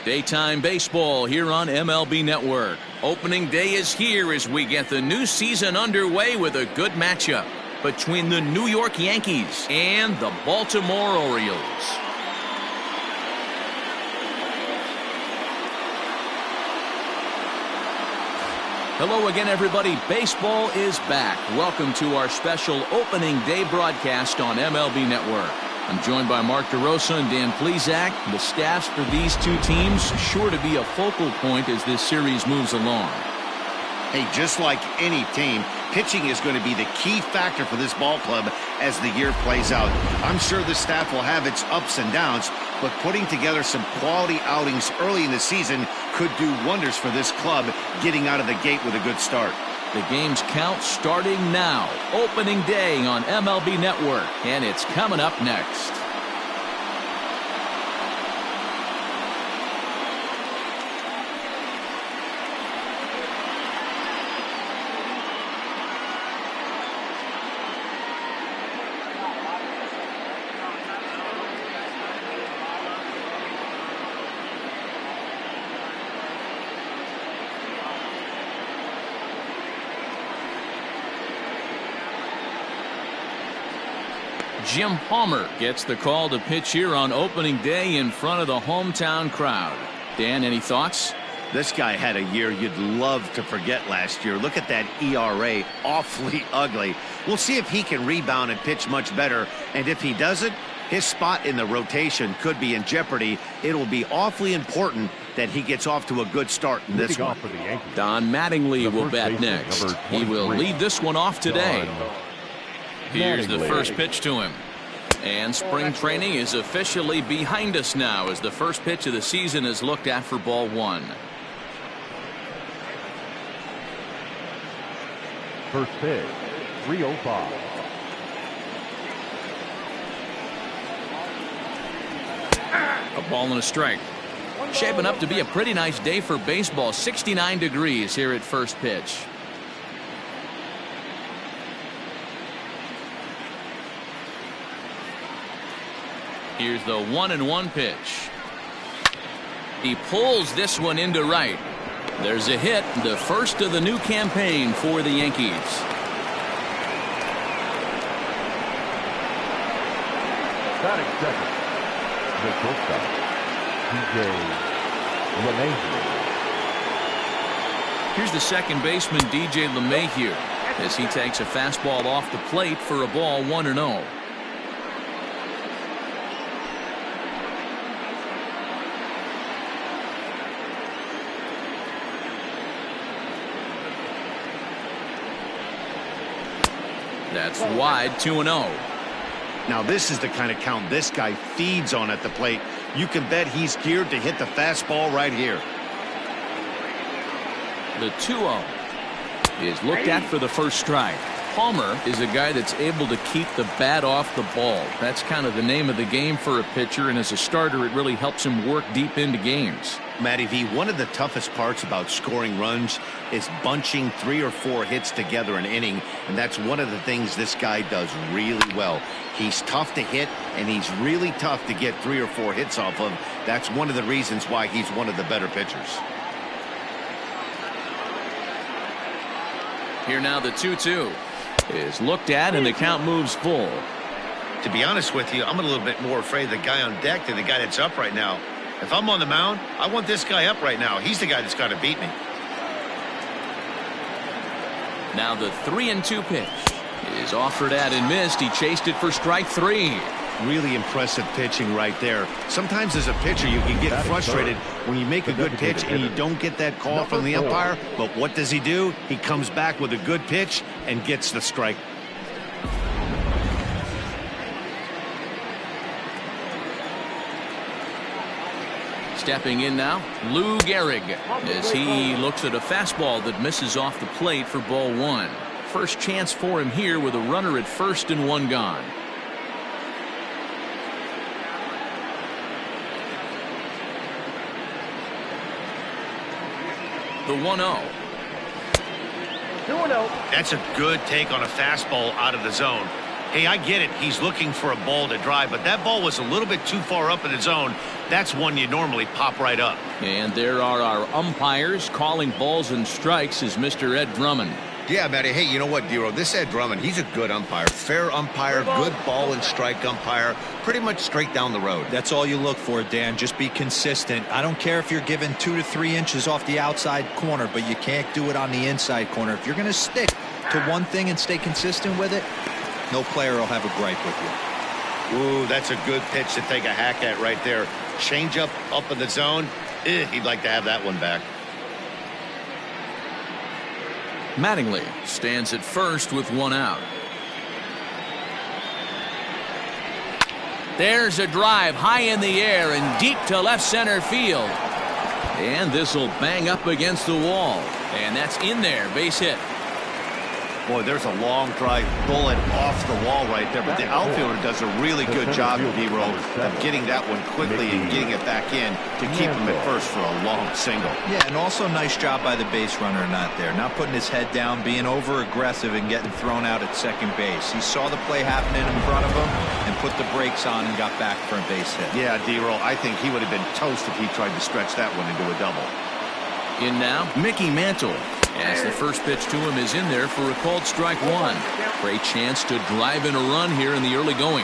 Daytime baseball here on MLB Network. Opening day is here as we get the new season underway with a good matchup between the New York Yankees and the Baltimore Orioles. Hello again, everybody. Baseball is back. Welcome to our special opening day broadcast on MLB Network. I'm joined by Mark DeRosa and Dan Plesac. The staffs for these two teams sure to be a focal point as this series moves along. Hey, just like any team, pitching is going to be the key factor for this ball club as the year plays out. I'm sure the staff will have its ups and downs, but putting together some quality outings early in the season could do wonders for this club getting out of the gate with a good start. The game's count starting now. Opening day on MLB Network, and it's coming up next. Jim Palmer gets the call to pitch here on opening day in front of the hometown crowd. Dan, any thoughts? This guy had a year you'd love to forget last year. Look at that ERA, awfully ugly. We'll see if he can rebound and pitch much better. And if he doesn't, his spot in the rotation could be in jeopardy. It'll be awfully important that he gets off to a good start in this one. Don Mattingly will bat next. He will lead this one off today. Here's the first pitch to him. And spring training is officially behind us now as the first pitch of the season is looked at for ball one. First pitch, 305. A ball and a strike. Shaping up to be a pretty nice day for baseball. 69 degrees here at first pitch. Here's the 1-1 pitch. He pulls this one into right. There's a hit, the first of the new campaign for the Yankees. Batting second, the shortstop, DJ LeMahieu. Here's the second baseman, DJ LeMahieu, as he takes a fastball off the plate for a ball 1-0. That's wide, 2-0. Now this is the kind of count this guy feeds on at the plate. You can bet he's geared to hit the fastball right here. The 2-0 is looked at for the first strike. Palmer is a guy that's able to keep the bat off the ball. That's kind of the name of the game for a pitcher, and as a starter, it really helps him work deep into games. Matty V, one of the toughest parts about scoring runs is bunching 3 or 4 hits together an inning, and that's one of the things this guy does really well. He's tough to hit, and he's really tough to get 3 or 4 hits off of. That's one of the reasons why he's one of the better pitchers. Here now the 2-2 is looked at, and the count moves full. To be honest with you, I'm a little bit more afraid of the guy on deck than the guy that's up right now. If I'm on the mound, I want this guy up right now. He's the guy that's got to beat me. Now the 3-2 pitch is offered at and missed. He chased it for strike 3. Really impressive pitching right there. Sometimes as a pitcher you can get frustrated when you make a good pitch and you don't get that call from the umpire. But what does he do? He comes back with a good pitch and gets the strike. Stepping in now, Lou Gehrig, as he looks at a fastball that misses off the plate for ball 1. First chance for him here with a runner at first and 1 gone. The 1-0. 2-0. That's a good take on a fastball out of the zone. Hey, I get it. He's looking for a ball to drive, but that ball was a little bit too far up in the zone. That's one you normally pop right up. And there are our umpires calling balls and strikes is Mr. Ed Drummond. Yeah, Matty. Hey, you know what, Dero? This Ed Drummond, he's a good umpire. Fair umpire, good ball and strike umpire. Pretty much straight down the road. That's all you look for, Dan. Just be consistent. I don't care if you're given 2 to 3 inches off the outside corner, but you can't do it on the inside corner. If you're going to stick to one thing and stay consistent with it, no player will have a gripe with you. Ooh, that's a good pitch to take a hack at right there. Change up in the zone. He'd like to have that one back. Mattingly stands at first with 1 out. There's a drive high in the air and deep to left center field. And this will bang up against the wall. And that's in there. Base hit. Boy, there's a long drive bullet off the wall right there, but the outfielder does a really good job, D-Roll, of getting that one quickly and getting it back in to keep him at first for a long single. Yeah, and also nice job by the base runner not there. Not putting his head down, being over-aggressive and getting thrown out at second base. He saw the play happening in front of him and put the brakes on and got back for a base hit. Yeah, D-Roll, I think he would have been toast if he tried to stretch that one into a double. In now, Mickey Mantle. As the first pitch to him is in there for a called strike 1. Great chance to drive in a run here in the early going.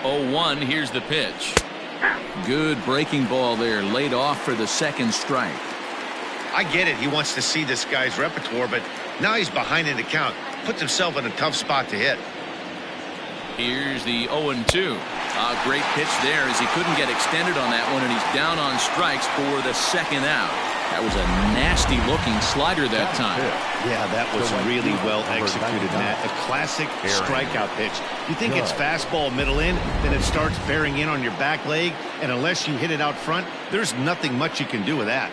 Oh, 1, here's the pitch. Good breaking ball there, laid off for the second strike. I get it. He wants to see this guy's repertoire, but now he's behind in the count. Puts himself in a tough spot to hit. Here's the 0-2. A great pitch there as he couldn't get extended on that one, and he's down on strikes for the second out. That was a nasty-looking slider that time. Yeah, that was really well executed, Matt. A classic strikeout pitch. You think it's fastball middle in, then it starts bearing in on your back leg, and unless you hit it out front, there's nothing much you can do with that.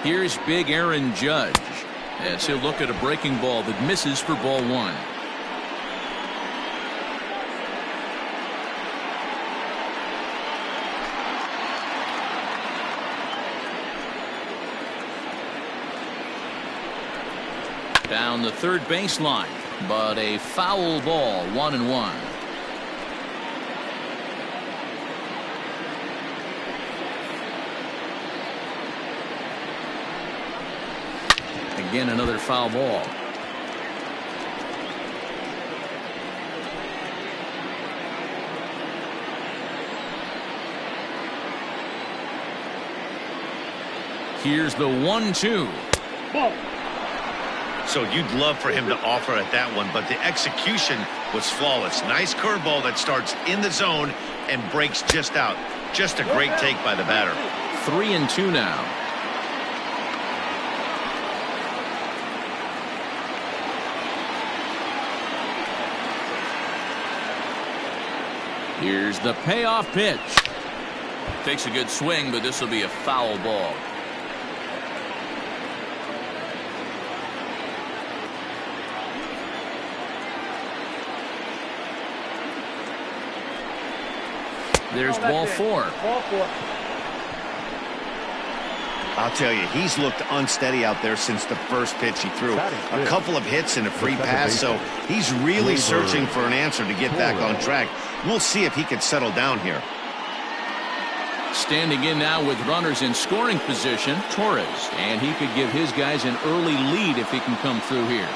Here's big Aaron Judge as he'll look at a breaking ball that misses for ball 1. Down the third baseline, but a foul ball, 1-1. Again, another foul ball. Here's the 1-2. Ball. So you'd love for him to offer at that one, but the execution was flawless. Nice curveball that starts in the zone and breaks just out. Just a great take by the batter. 3-2 now. Here's the payoff pitch. Takes a good swing, but this will be a foul ball. There's ball 4. I'll tell you, he's looked unsteady out there since the first pitch he threw. A couple of hits and a free pass, so he's really searching for an answer to get back on track. We'll see if he can settle down here. Standing in now with runners in scoring position, Torres, and he could give his guys an early lead if he can come through here.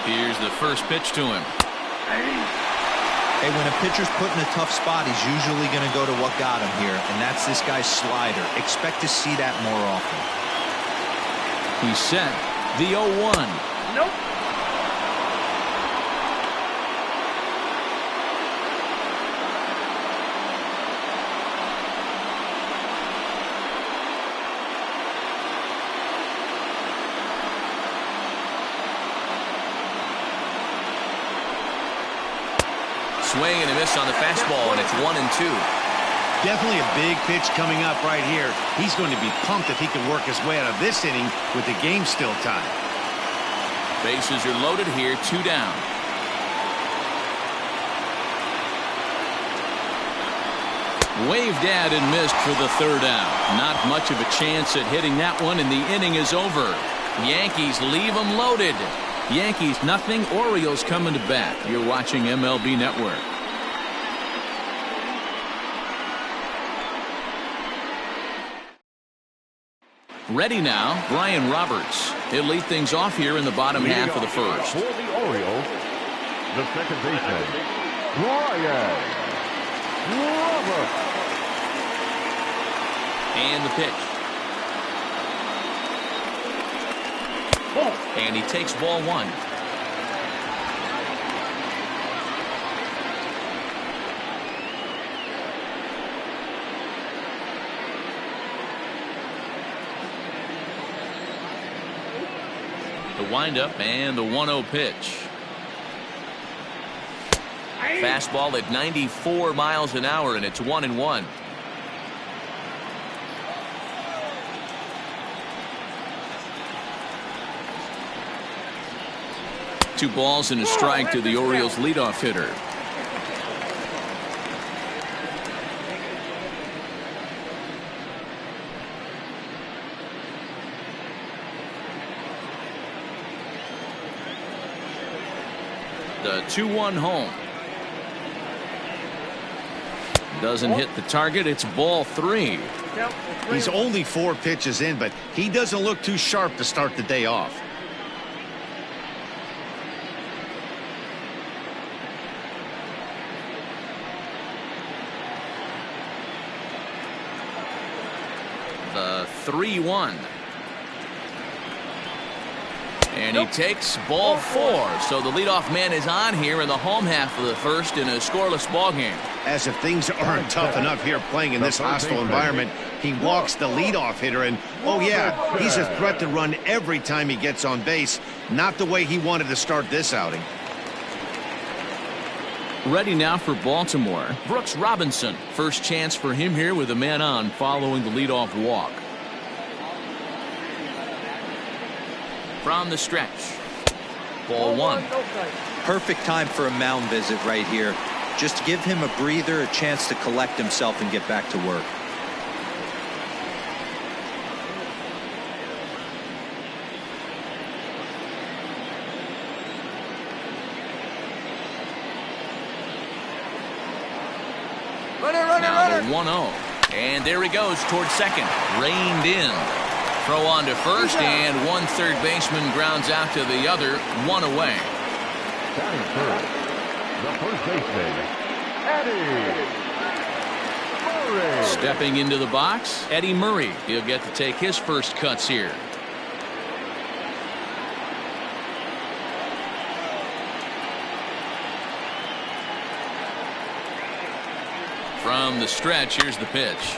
Here's the first pitch to him. Hey, when a pitcher's put in a tough spot, he's usually going to go to what got him here, and that's this guy's slider. Expect to see that more often. He's set. The 0-1. Nope. Swing and a miss on the fastball, and it's 1-2. Definitely a big pitch coming up right here. He's going to be pumped if he can work his way out of this inning with the game still tied. Bases are loaded here, 2 down. Waved at and missed for the third out. Not much of a chance at hitting that one, and the inning is over. Yankees leave them loaded. Yankees nothing. Orioles coming to bat. You're watching MLB Network. Ready now, Brian Roberts. He'll lead things off here in the bottom half of the first. For the Orioles, the second baseman, Brian Roberts. And the pitch. And he takes ball one. The windup and the 1-0 pitch. Fastball at 94 miles an hour, and it's 1-1. Two balls and a strike to the Orioles leadoff hitter. The 2-1 home. Doesn't hit the target. It's ball 3. He's only 4 pitches in, but he doesn't look too sharp to start the day off. The 3-1. And he takes ball 4. So the leadoff man is on here in the home half of the first in a scoreless ball game. As if things aren't tough enough here playing in this hostile environment, he walks the leadoff hitter, and oh yeah, he's a threat to run every time he gets on base. Not the way he wanted to start this outing. Ready now for Baltimore, Brooks Robinson. First chance for him here with a man on following the leadoff walk. From the stretch. Ball 1. Perfect time for a mound visit right here. Just give him a breather, a chance to collect himself and get back to work. Now the 1-0. And there he goes towards second. Reined in. Throw on to first, and one third baseman grounds out to the other. 1 away. Batting first, the first baseman, Eddie Murray. Stepping into the box, Eddie Murray. He'll get to take his first cuts here. From the stretch, here's the pitch.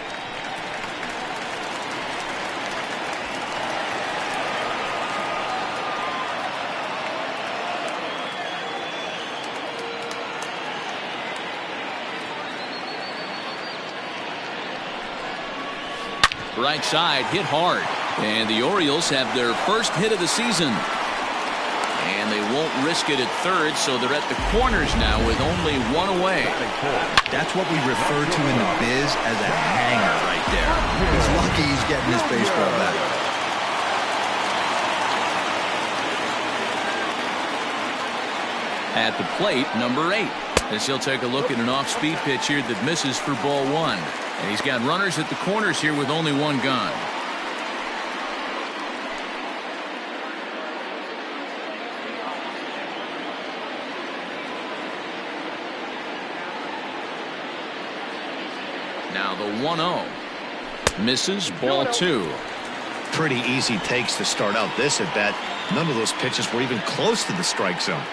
Right side, hit hard. And the Orioles have their first hit of the season. And they won't risk it at third, so they're at the corners now with only 1 away. That's what we refer to in the biz as a hanger right there. He's lucky he's getting his baseball back. At the plate, number 8. As he'll take a look at an off-speed pitch here that misses for ball 1. And he's got runners at the corners here with only 1 gone. Now the 1-0. Misses, ball 2. Pretty easy takes to start out this at bat. None of those pitches were even close to the strike zone.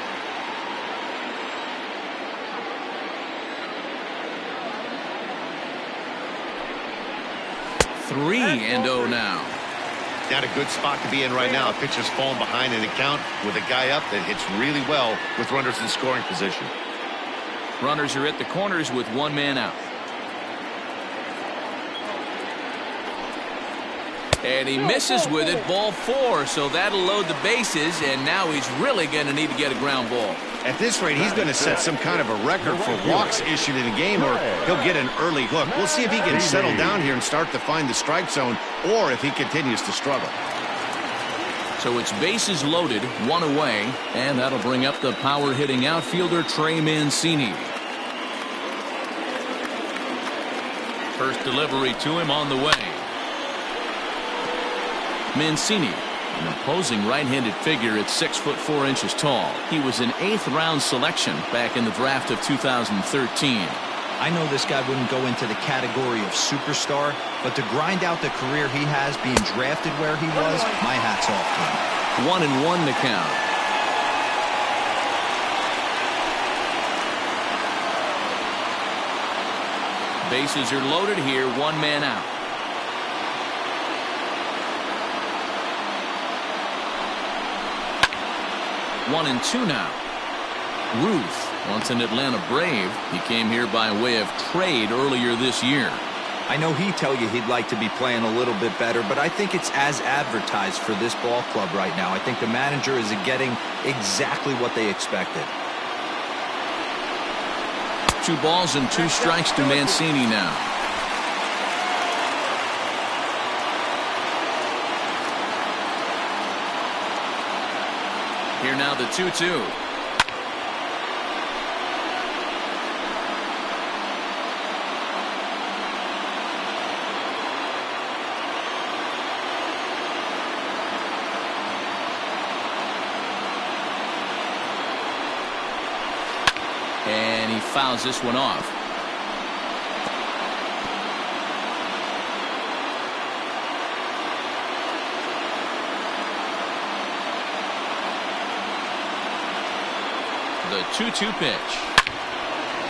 3-0 now. Not a good spot to be in right now. A pitcher's falling behind in the count with a guy up that hits really well with runners in scoring position. Runners are at the corners with 1 man out. And he misses with it, ball 4, so that'll load the bases, and now he's really going to need to get a ground ball. At this rate, he's going to set some kind of a record for walks issued in a game, or he'll get an early hook. We'll see if he can settle down here and start to find the strike zone, or if he continues to struggle. So it's bases loaded, one away, and that'll bring up the power-hitting outfielder Trey Mancini. First delivery to him on the way. Mancini, an imposing right-handed figure at 6'4" tall. He was an 8th-round selection back in the draft of 2013. I know this guy wouldn't go into the category of superstar, but to grind out the career he has being drafted where he was, my hat's off to him. 1-1 the count. Bases are loaded here, one man out. One and two now. Ruth, once an Atlanta Brave, he came here by way of trade earlier this year. I know he'd tell you he'd like to be playing a little bit better, but I think it's as advertised for this ball club right now. I think the manager is getting exactly what they expected. 2 balls and 2 strikes to Mancini now. Here now the 2-2. And he fouls this one off. The 2-2 pitch.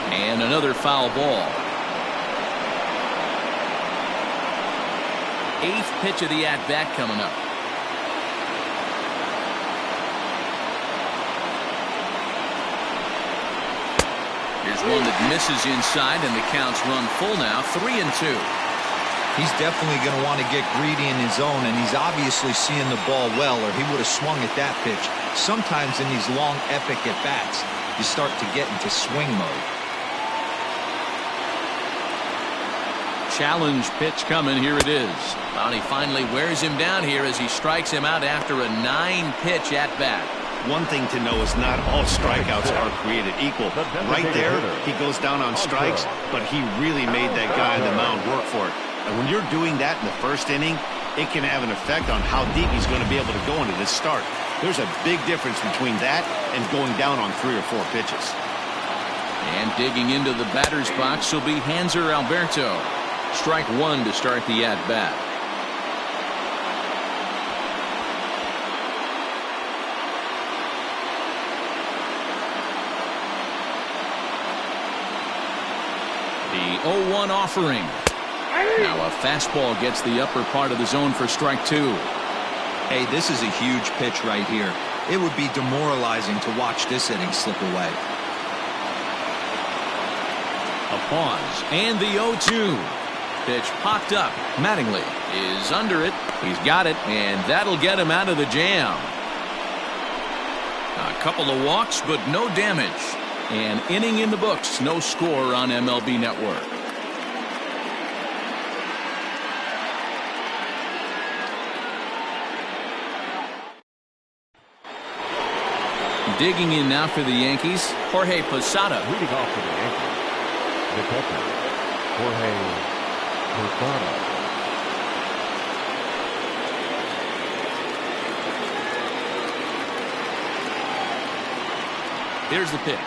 And another foul ball. 8th pitch of the at-bat coming up. Here's one that misses inside, and the count's run full now, 3-2. He's definitely going to want to get greedy in his zone, and he's obviously seeing the ball well, or he would have swung at that pitch. Sometimes in these long, epic at-bats, you start to get into swing mode. Challenge pitch coming. Here it is. Well, he finally wears him down here as he strikes him out after a 9-pitch at-bat. One thing to know is not all strikeouts are created equal. Right there, he goes down on strikes, but he really made that guy on the mound work for it. And when you're doing that in the first inning, it can have an effect on how deep he's going to be able to go into this start. There's a big difference between that and going down on 3 or 4 pitches. And digging into the batter's box will be Hanser Alberto. Strike 1 to start the at-bat. The 0-1 offering. Now a fastball gets the upper part of the zone for strike 2. Hey, this is a huge pitch right here. It would be demoralizing to watch this inning slip away. A pause, and the 0-2. Pitch popped up. Mattingly is under it. He's got it, and that'll get him out of the jam. A couple of walks, but no damage. An inning in the books, no score on MLB Network. Digging in now for the Yankees, Jorge Posada. Leading off for the Yankees, the catcher, Jorge Posada. Here's the pitch.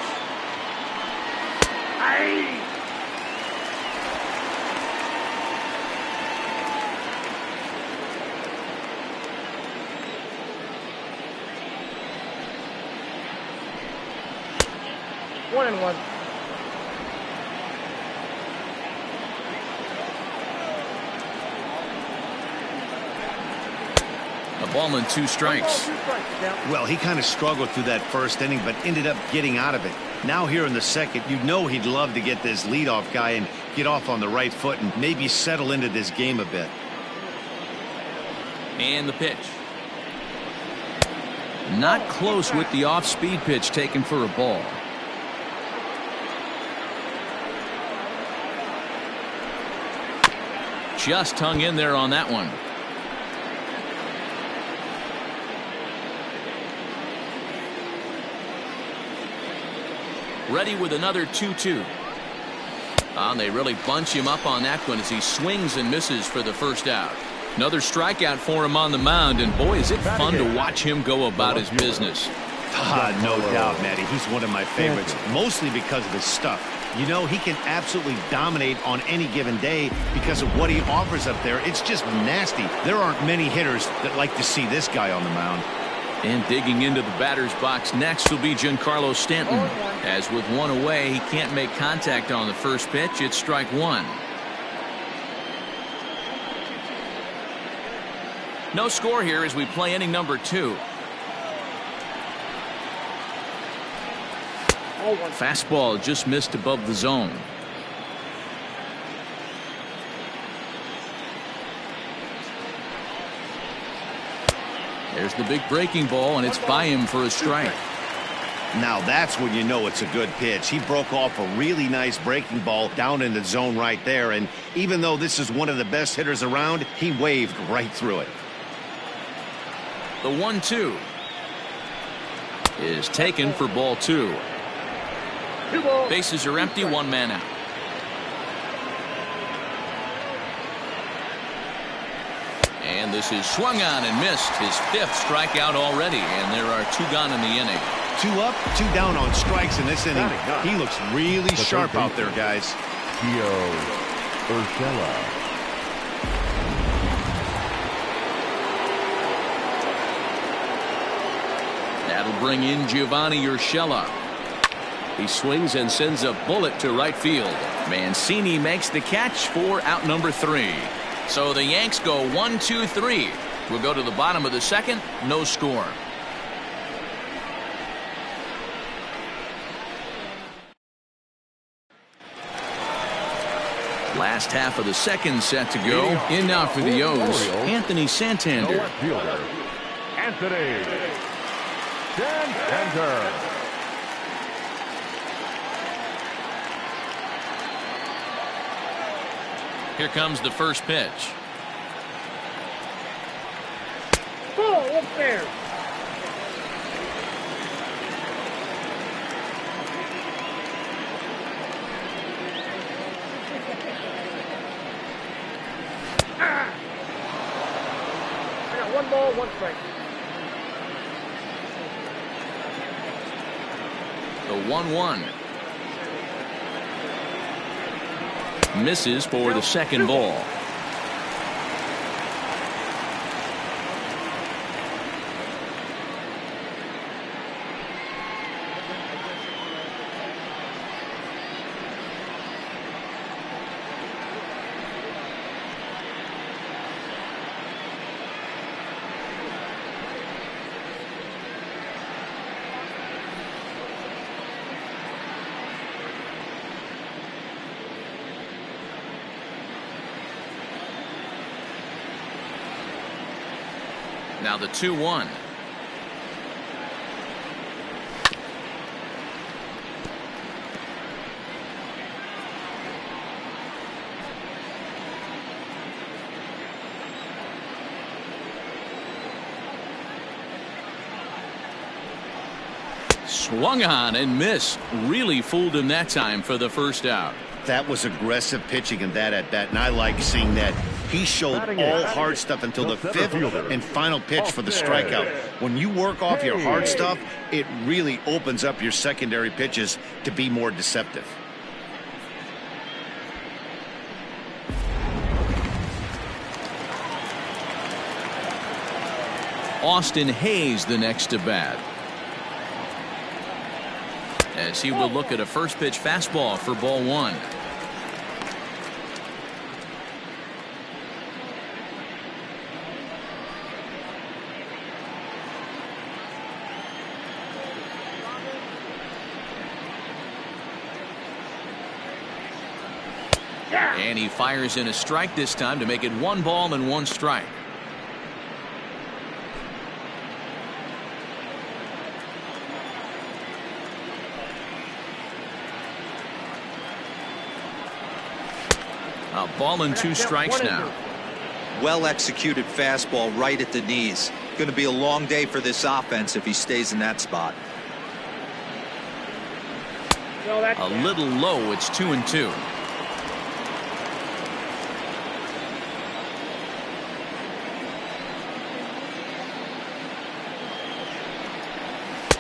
One and one. A ball and 2 strikes. Well, he kind of struggled through that first inning, but ended up getting out of it. Now here in the second, you know he'd love to get this leadoff guy and get off on the right foot and maybe settle into this game a bit. And the pitch. Not close with the off-speed pitch taken for a ball. Just hung in there on that one. Ready with another 2-2. And they really bunch him up on that one as he swings and misses for the first out. Another strikeout for him on the mound, and boy, is it fun to watch him go about his business. No doubt, Matty. He's one of my favorites, mostly because of his stuff. You know, he can absolutely dominate on any given day because of what he offers up there. It's just nasty. There aren't many hitters that like to see this guy on the mound. And digging into the batter's box next will be Giancarlo Stanton. As with one away, he can't make contact on the first pitch. It's strike one. No score here as we play inning number 2. Fastball just missed above the zone. There's the big breaking ball, and it's by him for a strike. Now that's when you know it's a good pitch. He broke off a really nice breaking ball down in the zone right there, and even though this is one of the best hitters around, he waved right through it. The 1-2 is taken for ball 2. Bases are empty, one man out. And this is swung on and missed. His 5th strikeout already, and there are 2 gone in the inning. 2 up, 2 down on strikes in this inning. He looks really sharp out there, guys. Gio Urshela. That'll bring in Giovanni Urshela. He swings and sends a bullet to right field. Mancini makes the catch for out number 3. So the Yanks go 1-2-3. We'll go to the bottom of the second. No score. Last half of the second set to go. In now for the O's, Anthony Santander. Fielder, Anthony Santander. Here comes the first pitch. Ball up there. I got 1 ball, 1 strike. The 1-1. Misses for the second ball. Now the 2-1. Swung on and missed. Really fooled him that time for the first out. That was aggressive pitching in that at bat, and I like seeing that. He showed all hard stuff until the 5th and final pitch for the strikeout. When you work off your hard stuff, it really opens up your secondary pitches to be more deceptive. Austin Hayes the next to bat, as he will look at a first pitch fastball for ball 1. And he fires in a strike this time to make it 1 ball and 1 strike. A ball and 2 strikes now. Well executed fastball right at the knees. Going to be a long day for this offense if he stays in that spot. A little low. It's 2-2.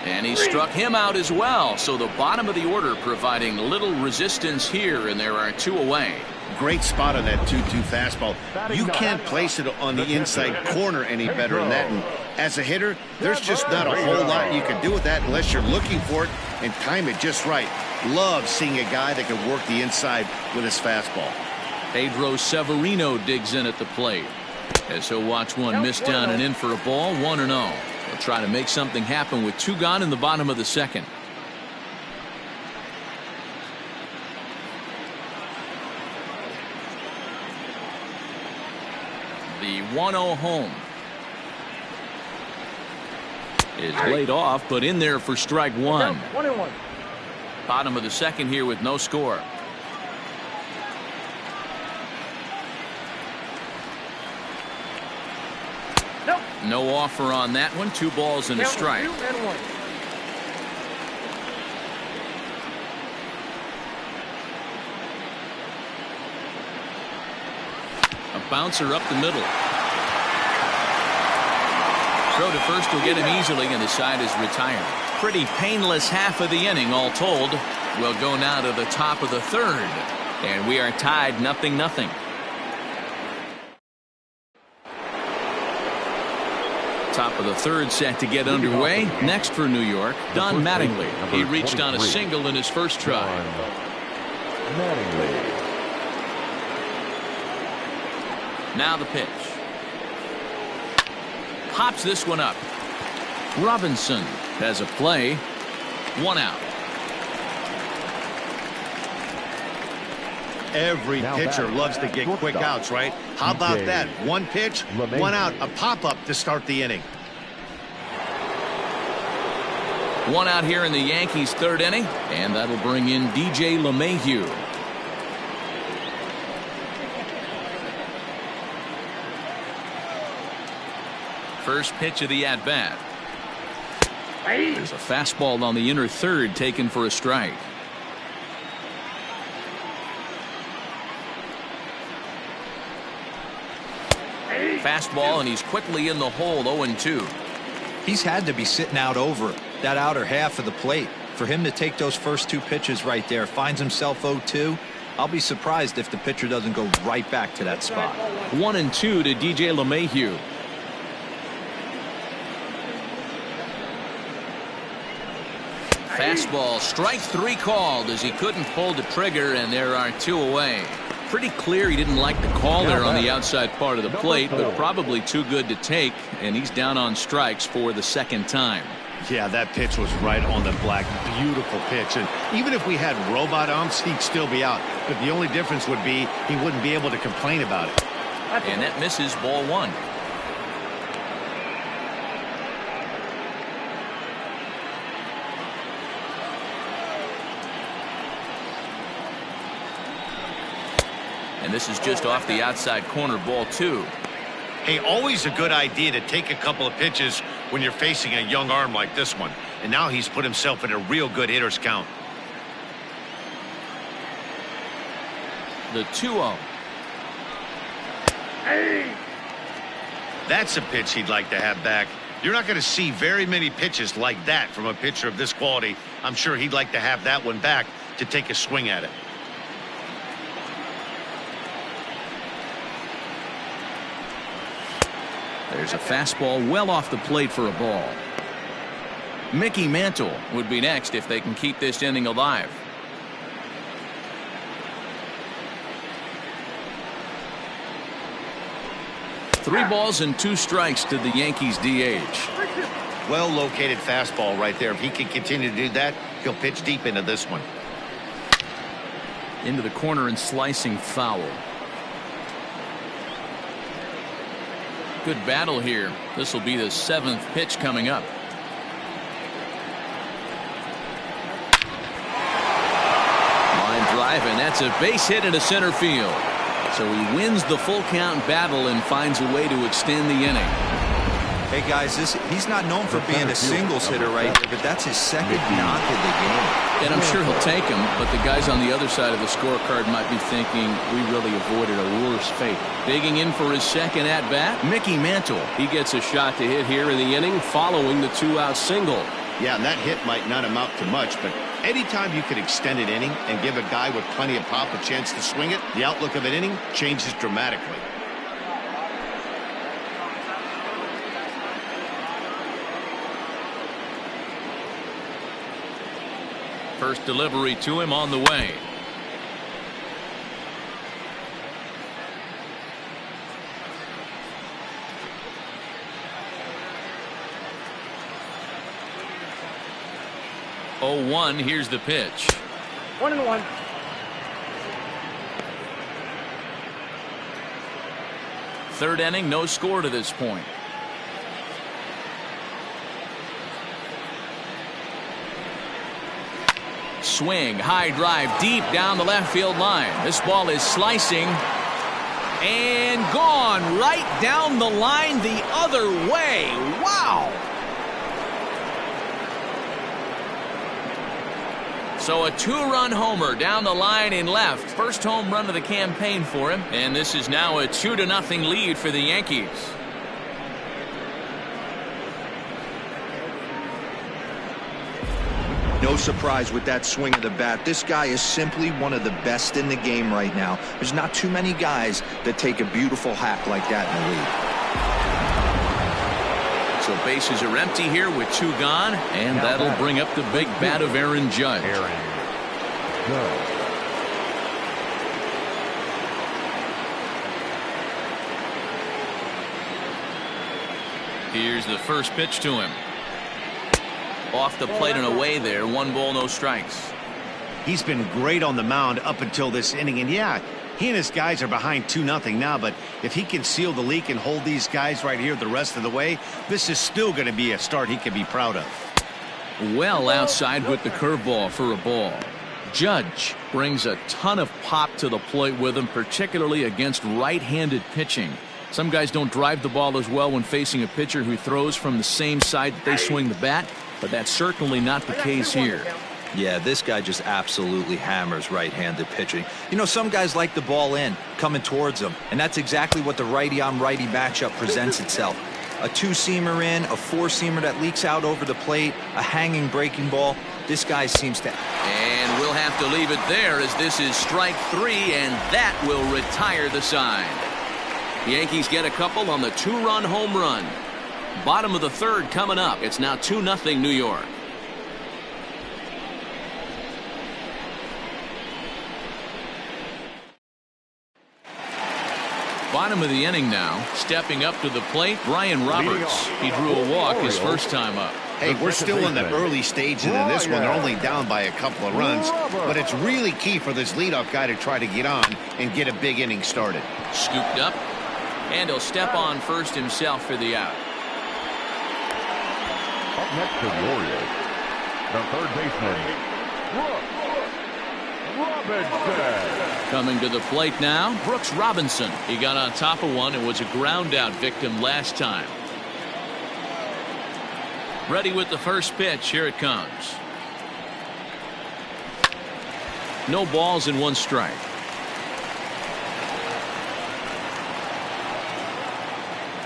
And he struck him out as well. So the bottom of the order providing little resistance here, and there are 2 away. Great spot on that 2-2 fastball. You can't place it on the inside corner any better than that. And as a hitter, there's just not a whole lot you can do with that unless you're looking for it and time it just right. Love seeing a guy that can work the inside with his fastball. Pedro Severino digs in at the plate as he'll watch one miss down and in for a ball. 1-0. They'll try to make something happen with 2 gone in the bottom of the second. The 1-0 home is laid off, but in there for strike 1. 1-1. Bottom of the second here with no score. Nope. No offer on that one. 2 balls and a strike. 2-1. A bouncer up the middle. Throw to first will get him easily, and the side is retired. Pretty painless half of the inning all told. We'll go now to the top of the 3rd, and we are tied 0-0. Top of the 3rd set to get underway. Next for New York, Don Mattingly. He reached on a single in his first try. Mattingly. Now the pitch. Pops this one up. Robinson has a play. 1 out. Every pitcher loves to get quick outs, right? How about that? 1 pitch, 1 out, a pop-up to start the inning. 1 out here in the Yankees' 3rd inning, and that'll bring in DJ LeMahieu. First pitch of the at-bat. There's a fastball on the inner 3rd taken for a strike. Fastball, and he's quickly in the hole. 0-2. He's had to be sitting out over that outer half of the plate. For him to take those first 2 pitches right there, finds himself 0-2. I'll be surprised if the pitcher doesn't go right back to that spot. 1-2 to DJ LeMahieu. Fastball, strike 3 called as he couldn't pull the trigger, and there are 2 away. Pretty clear he didn't like the call there on the outside part of the plate, but probably too good to take, and he's down on strikes for the 2nd time. Yeah, that pitch was right on the black. Beautiful pitch. And even if we had robot umps, he'd still be out. But the only difference would be he wouldn't be able to complain about it. And that misses, ball 1. And this is just off the outside corner, ball 2. Hey, always a good idea to take a couple of pitches when you're facing a young arm like this one. And now he's put himself in a real good hitter's count. The 2-0. Hey! That's a pitch he'd like to have back. You're not going to see very many pitches like that from a pitcher of this quality. I'm sure he'd like to have that one back to take a swing at it. There's a fastball well off the plate for a ball. Mickey Mantle would be next if they can keep this inning alive. Three balls and 2 strikes to the Yankees DH. Well located fastball right there. If he can continue to do that, he'll pitch deep into this one. Into the corner and slicing foul. Good battle here. This will be the 7th pitch coming up. Line drive, and that's a base hit into center field. So he wins the full count battle and finds a way to extend the inning. Hey guys, he's not known for being a singles hitter right here, but that's his second knock of the game. And I'm sure he'll take him, but the guys on the other side of the scorecard might be thinking we really avoided a worse fate. Digging in for his second at-bat, Mickey Mantle. He gets a shot to hit here in the inning following the two-out single. Yeah, and that hit might not amount to much, but anytime you can extend an inning and give a guy with plenty of pop a chance to swing it, the outlook of an inning changes dramatically. First delivery to him on the way. Oh, 1. Here's the pitch. 1-1. Third inning, no score to this point. Swing, high drive, deep down the left field line. This ball is slicing and gone right down the line the other way. Wow! So a two-run homer down the line in left. First home run of the campaign for him. And this is now a 2-0 lead for the Yankees. No surprise with that swing of the bat. This guy is simply one of the best in the game right now. There's not too many guys that take a beautiful hack like that in the league. So bases are empty here with 2 gone, and that'll bring up the big bat of Aaron Judge. Here's the first pitch to him. Off the plate and away there. 1 ball, no strikes. He's been great on the mound up until this inning, and yeah, he and his guys are behind 2-0 now, but if he can seal the leak and hold these guys right here the rest of the way, this is still going to be a start he can be proud of. Well outside with the curveball for a ball. Judge brings a ton of pop to the plate with him, particularly against right-handed pitching. Some guys don't drive the ball as well when facing a pitcher who throws from the same side that they swing the bat, but that's certainly not the case here. Yeah, this guy just absolutely hammers right-handed pitching. You know, some guys like the ball in, coming towards them, and that's exactly what the righty-on-righty matchup presents itself. A two-seamer in, a four-seamer that leaks out over the plate, a hanging breaking ball. This guy seems to... And we'll have to leave it there as this is strike 3, and that will retire the side. The Yankees get a couple on the 2-run home run. Bottom of the third coming up. It's now 2-0 New York. Bottom of the inning now. Stepping up to the plate, Brian Roberts. He drew a walk his first time up. Hey, we're still in the early stages of this one. They're only down by a couple of runs, but it's really key for this leadoff guy to try to get on and get a big inning started. Scooped up, and he'll step on first himself for the out. Up next to the Orioles, the third baseman, Robinson. Coming to the plate now, Brooks Robinson. He got on top of one and was a ground out victim last time. Ready with the first pitch. Here it comes. No balls and 1 strike.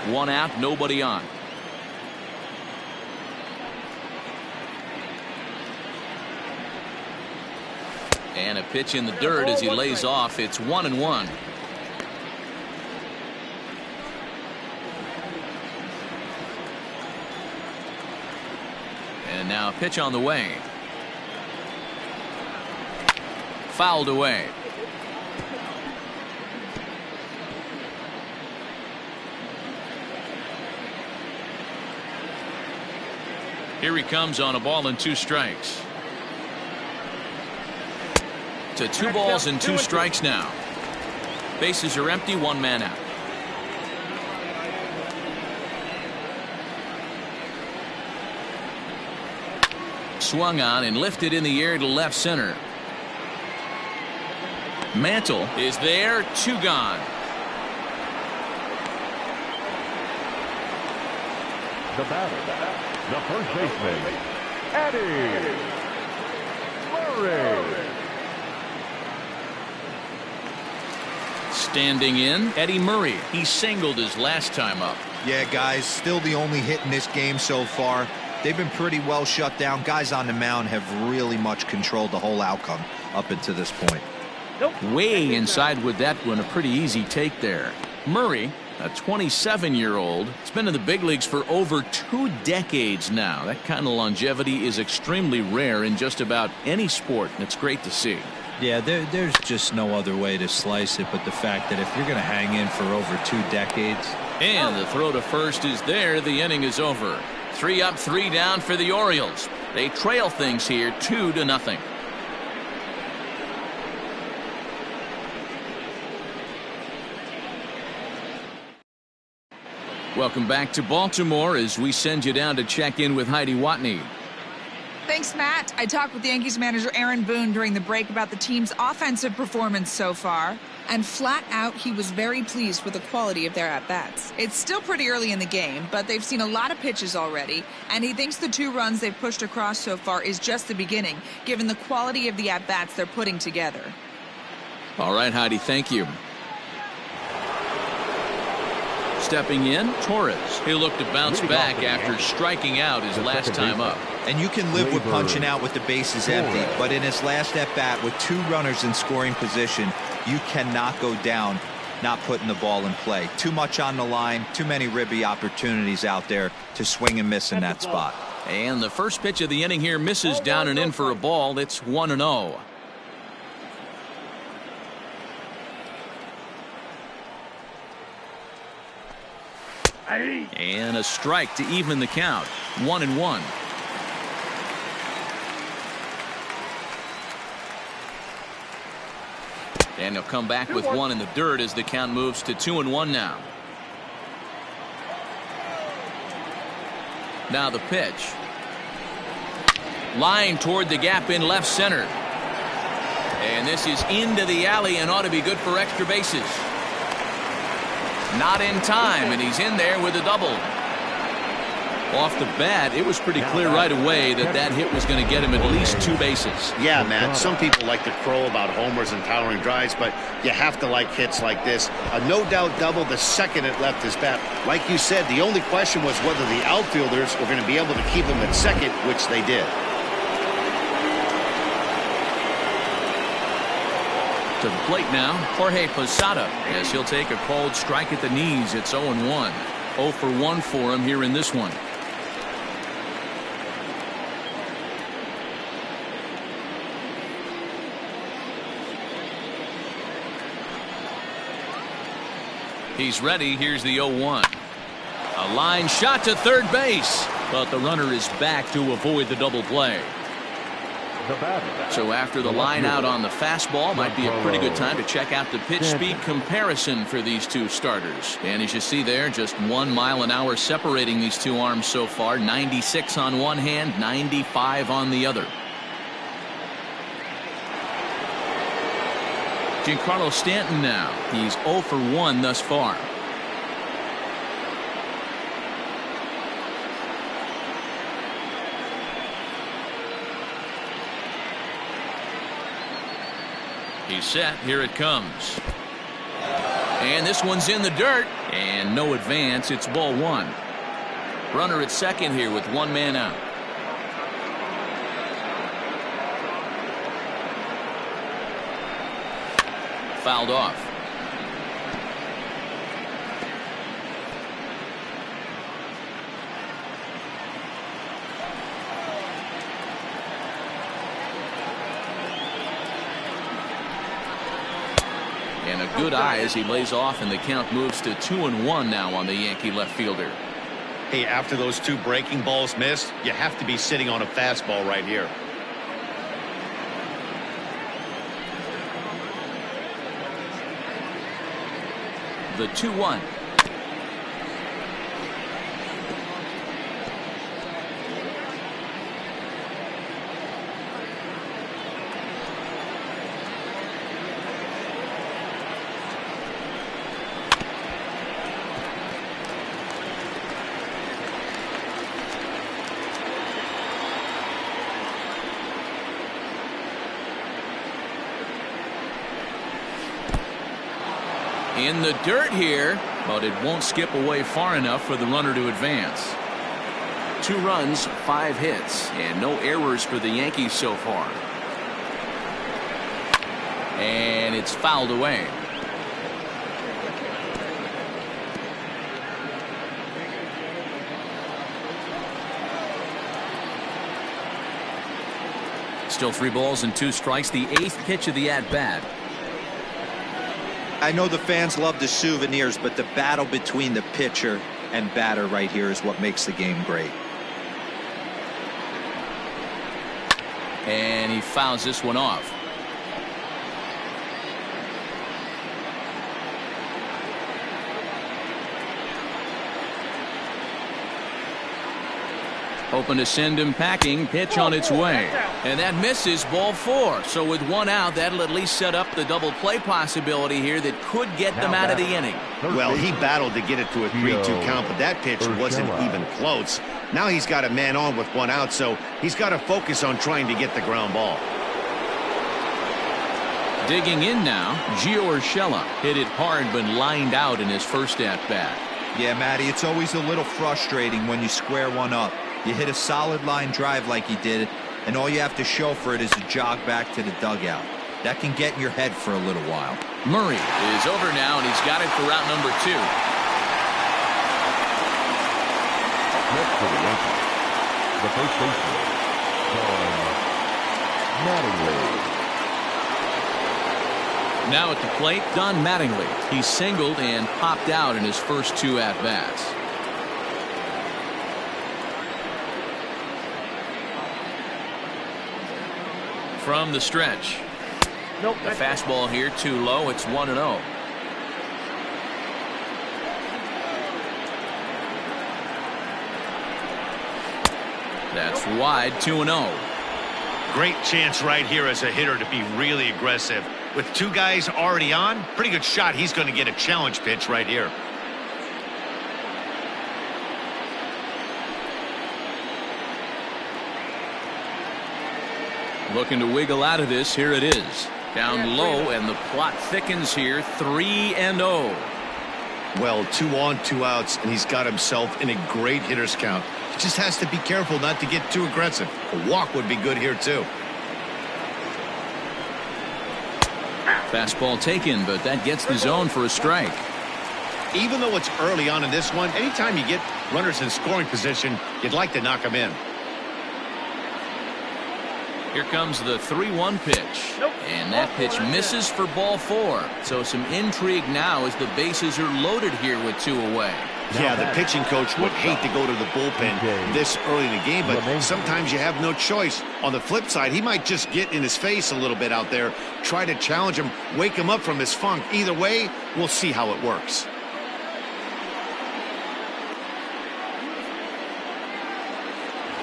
One out, nobody on. And a pitch in the dirt as he lays off. It's 1-1. And now a pitch on the way. Fouled away. Here he comes on a ball and 2 strikes. To 2 balls and 2 strikes now. Bases are empty, 1 man out. Swung on and lifted in the air to left center. Mantle is there, 2 gone. The batter, the first baseman, Eddie Murray. Standing in, Eddie Murray. He singled his last time up. Yeah, guys, still the only hit in this game so far. They've been pretty well shut down. Guys on the mound have really much controlled the whole outcome up until this point. Way inside with that one, a pretty easy take there. Murray, a 27-year-old, has been in the big leagues for over 2 decades now. That kind of longevity is extremely rare in just about any sport, and it's great to see. Yeah, there's just no other way to slice it but the fact that if you're going to hang in for over 2 decades. And the throw to first is there. The inning is over. 3 up, 3 down for the Orioles. They trail things here 2-0. Welcome back to Baltimore as we send you down to check in with Heidi Watney. Thanks, Matt. I talked with the Yankees manager Aaron Boone during the break about the team's offensive performance so far, and flat out he was very pleased with the quality of their at-bats. It's still pretty early in the game, but they've seen a lot of pitches already, and he thinks the 2 runs they've pushed across so far is just the beginning, given the quality of the at-bats they're putting together. All right, Heidi, thank you. Stepping in, Torres. He'll look to bounce back after striking out his last time up. And you can live with punching out with the bases empty, but in his last at-bat with 2 runners in scoring position, you cannot go down not putting the ball in play. Too much on the line, too many ribby opportunities out there to swing and miss in that spot. And the first pitch of the inning here misses down and in for a ball. It's 1-0. And a strike to even the count. 1-1. And he'll come back with 1 in the dirt as the count moves to 2-1 now. Now the pitch. Line toward the gap in left center. And this is into the alley and ought to be good for extra bases. Not in time, and he's in there with a double. Off the bat, it was pretty clear right away that that hit was going to get him at least 2 bases. Yeah, Matt, some people like to crow about homers and towering drives, but you have to like hits like this. A no-doubt double the second it left his bat. Like you said, the only question was whether the outfielders were going to be able to keep him at second, which they did. To the plate now, Jorge Posada, as he'll take a called strike at the knees. It's 0-1. 0 for 1 for him here in this one. He's ready. Here's the 0-1. A line shot to third base, but the runner is back to avoid the double play. So after the line out on the fastball, might be a pretty good time to check out the pitch speed comparison for these 2 starters. And as you see there, just 1 mile an hour separating these 2 arms so far. 96 on one hand, 95 on the other. Giancarlo Stanton now. He's 0 for 1 thus far. He's set. Here it comes. And this one's in the dirt. And no advance. It's ball 1. Runner at second here with 1 man out. Fouled off. And a good eye as he lays off, and the count moves to 2-1 now on the Yankee left fielder. Hey, after those 2 breaking balls missed, you have to be sitting on a fastball right here. The 2-1. In the dirt here, but it won't skip away far enough for the runner to advance. 2 runs, 5 hits, and no errors for the Yankees so far. And it's fouled away. Still 3 balls and 2 strikes, the 8th pitch of the at-bat. I know the fans love the souvenirs, but the battle between the pitcher and batter right here is what makes the game great. And he fouls this one off. Hoping to send him packing. Pitch on its way. And that misses, ball 4. So with 1 out, that'll at least set up the double play possibility here that could get them out of the inning. Well, he battled to get it to a 3-2 count, but that pitch wasn't even close. Now he's got a man on with 1 out, so he's got to focus on trying to get the ground ball. Digging in now, Gio Urshela hit it hard but lined out in his first at-bat. Yeah, Matty, it's always a little frustrating when you square one up. You hit a solid line drive like he did, and all you have to show for it is a jog back to the dugout. That can get in your head for a little while. Murray is over now, and he's got it for route number 2. Next for the Yankees, the first baseman, Don Mattingly. Now at the plate, Don Mattingly. He singled and popped out in his first 2 at-bats. From the stretch. Nope. The fastball here too low. It's 1-0. That's wide, 2-0. Great chance right here as a hitter to be really aggressive. With 2 guys already on, pretty good shot. He's going to get a challenge pitch right here. Looking to wiggle out of this. Here it is. Down low, and the plot thickens here. 3-0. Well, 2 on, 2 outs, and he's got himself in a great hitter's count. He just has to be careful not to get too aggressive. A walk would be good here, too. Fastball taken, but that gets the zone for a strike. Even though it's early on in this one, anytime you get runners in scoring position, you'd like to knock them in. Here comes the 3-1 pitch. And that pitch misses for ball 4. So some intrigue now as the bases are loaded here with 2 away. Yeah, the pitching coach would hate to go to the bullpen this early in the game, but sometimes you have no choice. On the flip side, he might just get in his face a little bit out there, try to challenge him, wake him up from his funk. Either way, we'll see how it works.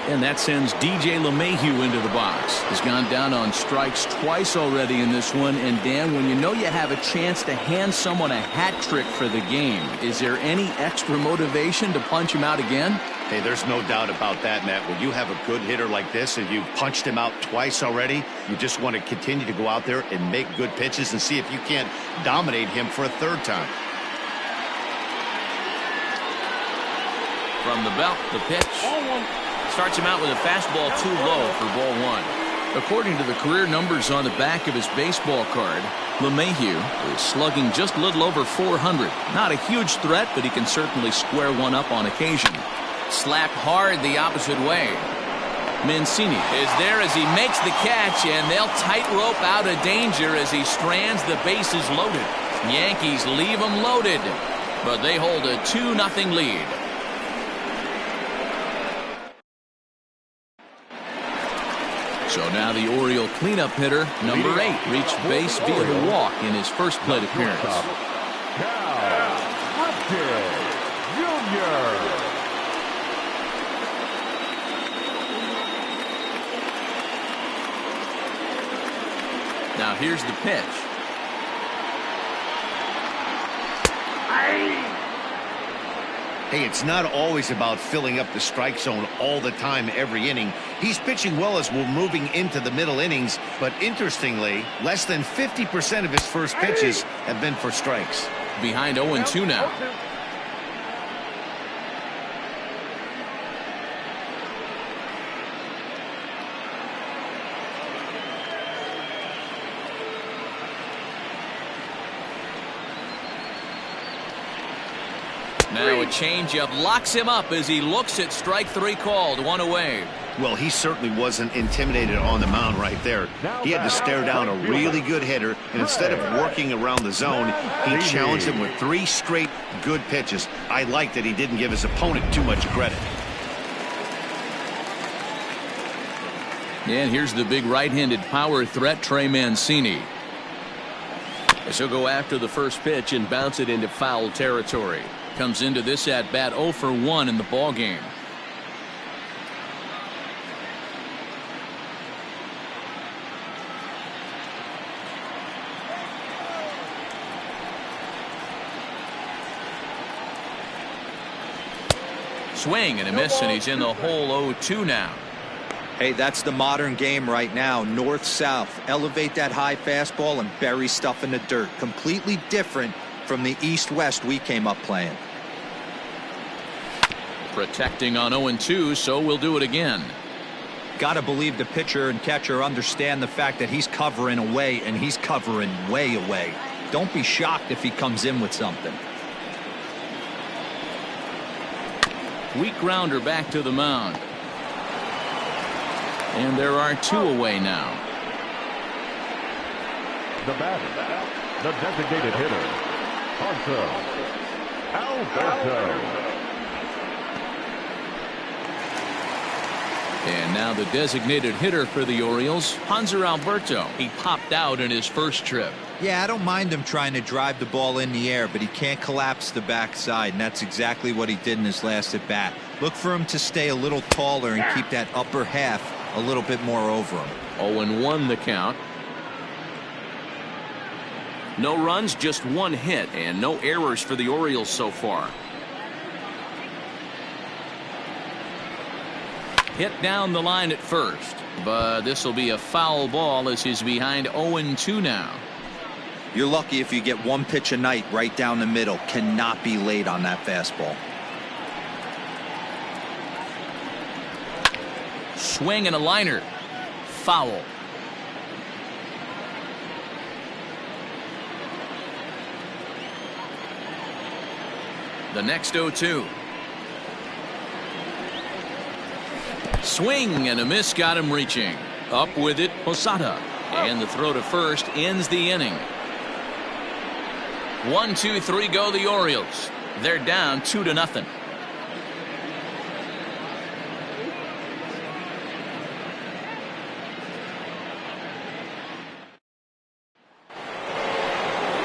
And that sends DJ LeMahieu into the box. He's gone down on strikes twice already in this one. And Dan, when you know you have a chance to hand someone a hat trick for the game, is there any extra motivation to punch him out again? Hey, there's no doubt about that, Matt. When you have a good hitter like this and you've punched him out twice already, you just want to continue to go out there and make good pitches and see if you can't dominate him for a 3rd time. From the belt, the pitch. Starts him out with a fastball too low for ball 1. According to the career numbers on the back of his baseball card, LeMahieu is slugging just a little over 400. Not a huge threat, but he can certainly square one up on occasion. Slapped hard the opposite way. Mancini is there as he makes the catch, and they'll tightrope out of danger as he strands the bases loaded. Yankees leave them loaded, but they hold a 2-0 lead. So now the Oriole cleanup hitter, number 8, reached base via the walk in his first plate appearance. Now here's the pitch. Hey, it's not always about filling up the strike zone all the time every inning. He's pitching well as we're moving into the middle innings, but interestingly, less than 50% of his first pitches have been for strikes. Behind 0-2 now. Now a changeup locks him up as he looks at strike 3 called. 1 away. Well, he certainly wasn't intimidated on the mound right there. He had to stare down a really good hitter, and instead of working around the zone, he challenged him with 3 straight good pitches. I like that he didn't give his opponent too much credit. And here's the big right-handed power threat, Trey Mancini. As he'll go after the first pitch and bounce it into foul territory. Comes into this at-bat 0 for 1 in the ball game. Swing and a miss, and he's in the hole 0-2 now. Hey, that's the modern game right now. North-south. Elevate that high fastball and bury stuff in the dirt. Completely different from the east-west we came up playing. Protecting on 0-2, so we'll do it again. Gotta believe the pitcher and catcher understand the fact that he's covering away, and he's covering way away. Don't be shocked if he comes in with something. Weak grounder back to the mound. And there are 2 away now. The batter, the designated hitter, Alberto. And now the designated hitter for the Orioles, Hanser Alberto. He popped out in his first trip. Yeah, I don't mind him trying to drive the ball in the air, but he can't collapse the backside, and that's exactly what he did in his last at bat. Look for him to stay a little taller and keep that upper half a little bit more over him. 0-1 the count. No runs, just 1 hit, and no errors for the Orioles so far. Hit down the line at first, but this will be a foul ball as he's behind 0-2 now. You're lucky if you get 1 pitch a night right down the middle. Cannot be late on that fastball. Swing and a liner. Foul. The next 0-2. Swing and a miss, got him reaching. Up with it, Posada. And the throw to first ends the inning. 1, 2, 3 go the Orioles. They're down 2-0.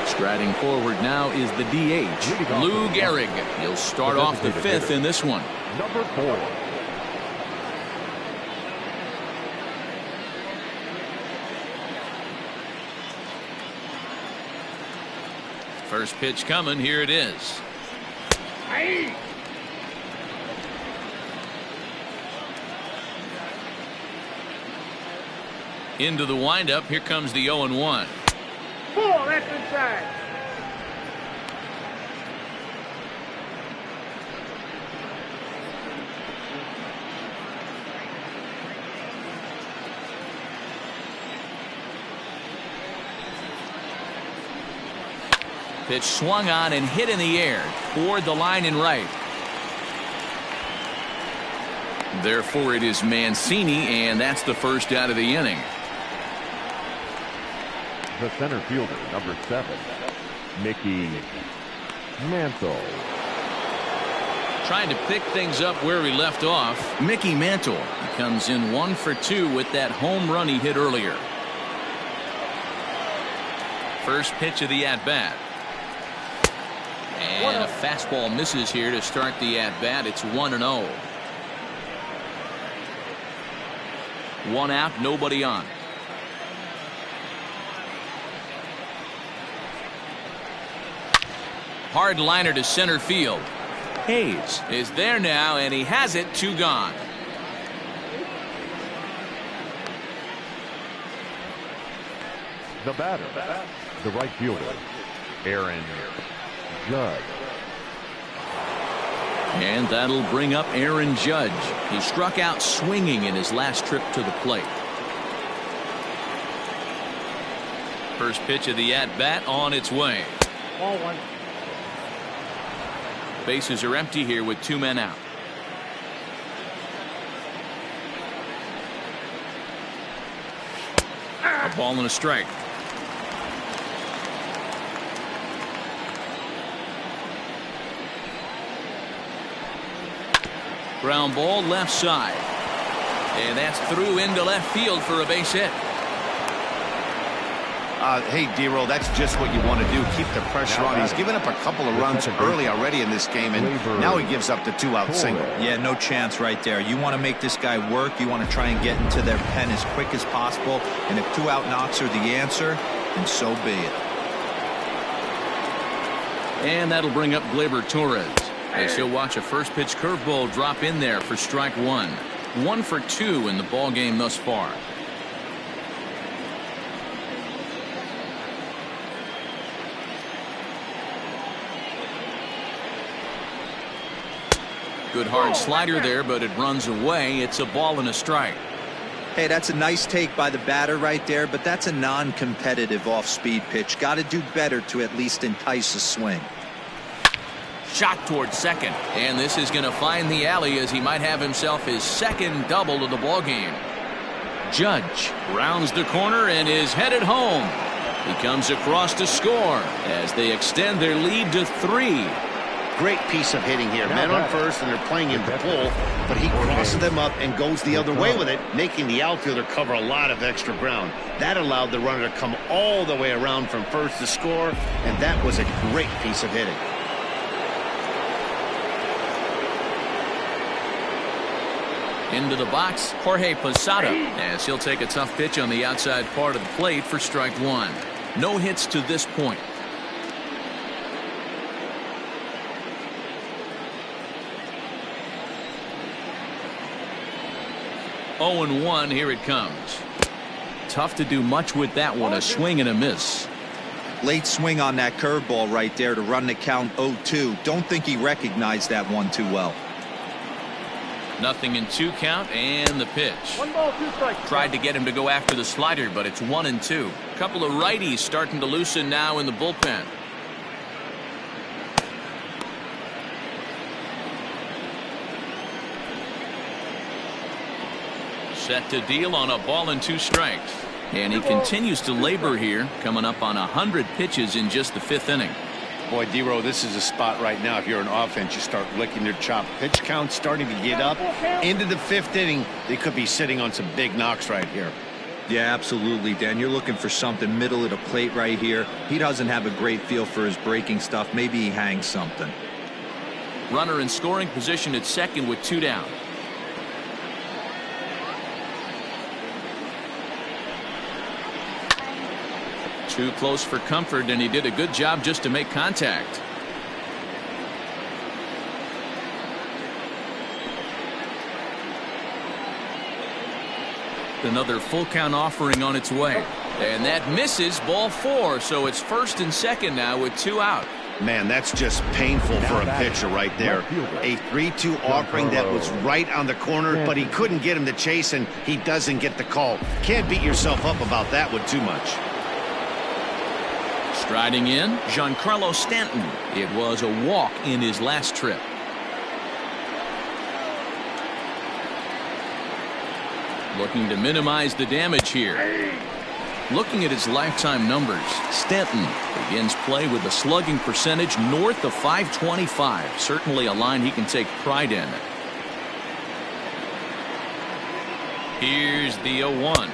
Striding forward now is the DH, Lou Gehrig. He'll start off the 5th in this one. Number 4. First pitch coming. Here it is. Into the windup. Here comes the 0-1. Ball, that's inside. Pitch swung on and hit in the air toward the line and right. Therefore, it is Mancini, and that's the first out of the inning. The center fielder, number 7, Mickey Mantle. Trying to pick things up where we left off. Mickey Mantle. He comes in 1 for 2 with that home run he hit earlier. First pitch of the at-bat. And a fastball misses here to start the at-bat. It's 1-0. 1 out, nobody on. Hard liner to center field. Hayes is there now, and he has it. 2 gone. The batter, the right fielder, Aaron Judge. And that'll bring up Aaron Judge. He struck out swinging in his last trip to the plate. First pitch of the at-bat on its way. Ball one. Bases are empty here with 2 men out. A ball and a strike. Ground ball left side. And that's through into left field for a base hit. Hey, D-Roll, that's just what you want to do. Keep the pressure on. He's given up a couple of runs early already in this game, and now he gives up the 2-out single. Yeah, no chance right there. You want to make this guy work. You want to try and get into their pen as quick as possible. And if 2-out knocks are the answer, then so be it. And that'll bring up Gleyber Torres, as he'll watch a first pitch curveball drop in there for strike 1. 1 for 2 in the ball game thus far. Good hard slider there, but it runs away. It's a ball and a strike. Hey, that's a nice take by the batter right there, but that's a non-competitive off-speed pitch. Got to do better to at least entice a swing. Shot towards second, and this is going to find the alley as he might have himself his second double of the ball game. Judge rounds the corner and is headed home. He comes across to score as they extend their lead to 3. Great piece of hitting here. Men on first, and they're playing him to pull, but he crosses them up and goes the other way with it, making the outfielder cover a lot of extra ground. That allowed the runner to come all the way around from first to score, and that was a great piece of hitting. Into the box, Jorge Posada, as he'll take a tough pitch on the outside part of the plate for strike 1. No hits to this point. Oh and 1, here it comes. Tough to do much with that one. A swing and a miss. Late swing on that curveball right there to run the count 0-2. Don't think he recognized that one too well. 0-2 count, and the pitch. 1 ball, 2 strikes. Tried to get him to go after the slider, but it's 1-2. A couple of righties starting to loosen now in the bullpen. Set to deal on a ball and 2 strikes. And he continues to labor here, coming up on 100 pitches in just the 5th inning. Boy, D-Row, this is a spot right now. If you're an offense, you start licking your chop. Pitch count starting to get up. Into the 5th inning, they could be sitting on some big knocks right here. Yeah, absolutely, Dan. You're looking for something middle of the plate right here. He doesn't have a great feel for his breaking stuff. Maybe he hangs something. Runner in scoring position at second with 2 down. Too close for comfort, and he did a good job just to make contact. Another full count offering on its way, and that misses. Ball 4, so it's first and second now with 2 out. Man, that's just painful for a pitcher right there. A 3-2 offering that was right on the corner, but he couldn't get him to chase, and he doesn't get the call. Can't beat yourself up about that one too much. Striding in, Giancarlo Stanton. It was a walk in his last trip. Looking to minimize the damage here. Looking at his lifetime numbers, Stanton begins play with a slugging percentage north of .525. Certainly a line he can take pride in. Here's the 0-1.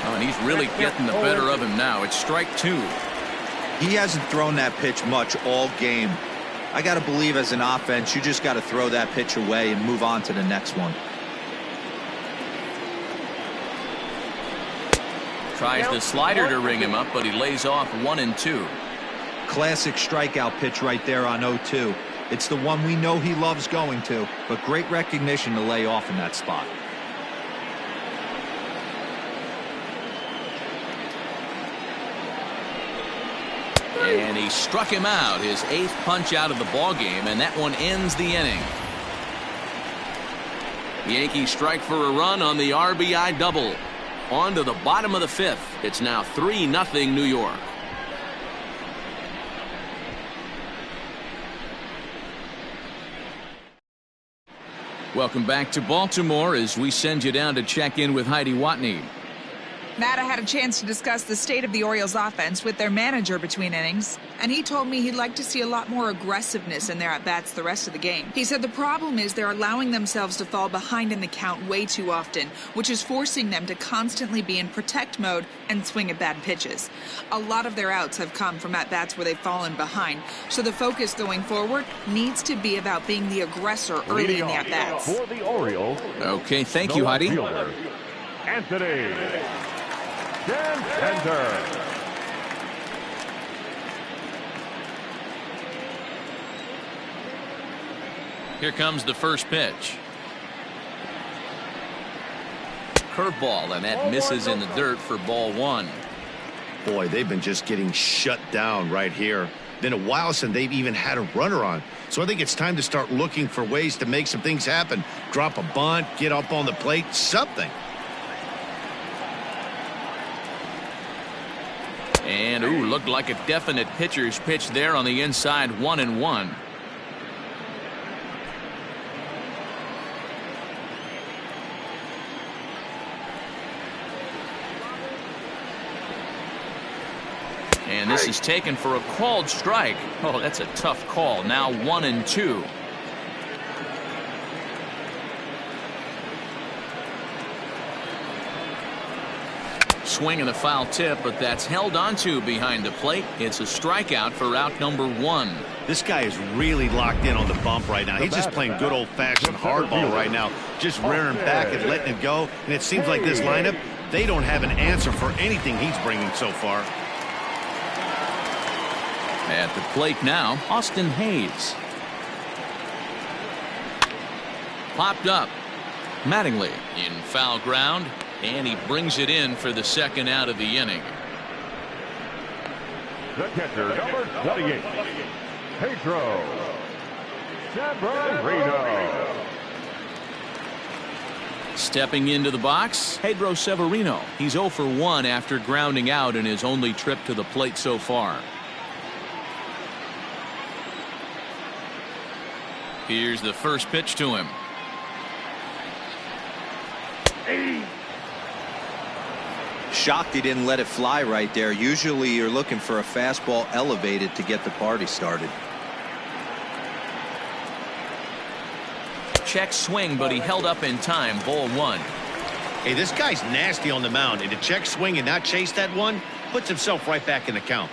Oh, and he's really getting the better of him now. It's strike 2. He hasn't thrown that pitch much all game. I got to believe as an offense, you just got to throw that pitch away and move on to the next one. Tries the slider to ring him up, but he lays off 1-2. Classic strikeout pitch right there on 0-2. It's the one we know he loves going to, but great recognition to lay off in that spot. And he struck him out, his 8th punch out of the ball game, and that one ends the inning. The Yankees strike for a run on the RBI double. On to the bottom of the 5th. It's now 3-0 New York. Welcome back to Baltimore as we send you down to check in with Heidi Watney. Matt, I had a chance to discuss the state of the Orioles offense with their manager between innings, and he told me he'd like to see a lot more aggressiveness in their at-bats the rest of the game. He said the problem is they're allowing themselves to fall behind in the count way too often, which is forcing them to constantly be in protect mode and swing at bad pitches. A lot of their outs have come from at-bats where they've fallen behind, so the focus going forward needs to be about being the aggressor early in the at-bats. For the Orioles. Okay, thank you, Heidi. Anthony Center. Here comes the first pitch. Curveball, and that misses in the dirt for ball 1. Boy, they've been just getting shut down right here. Been a while since they've even had a runner on. So I think it's time to start looking for ways to make some things happen. Drop a bunt, get up on the plate, something. And, looked like a definite pitcher's pitch there on the inside, 1-1. And this is taken for a called strike. Oh, that's a tough call. Now 1-2. Swing and a foul tip, but that's held onto behind the plate. It's a strikeout for out number 1. This guy is really locked in on the bump right now. He's just playing good old-fashioned hardball right now, just rearing back and letting it go. And it seems like this lineup, they don't have an answer for anything he's bringing so far. At the plate now, Austin Hayes. Popped up. Mattingly in foul ground, and he brings it in for the second out of the inning. The catcher, number 28, Pedro Severino. Stepping into the box, Pedro Severino. He's 0 for 1 after grounding out in his only trip to the plate so far. Here's the first pitch to him. Shocked he didn't let it fly right there. Usually you're looking for a fastball elevated to get the party started. Check swing, but he held up in time. Ball 1. Hey, this guy's nasty on the mound, and to check swing and not chase that one puts himself right back in the count.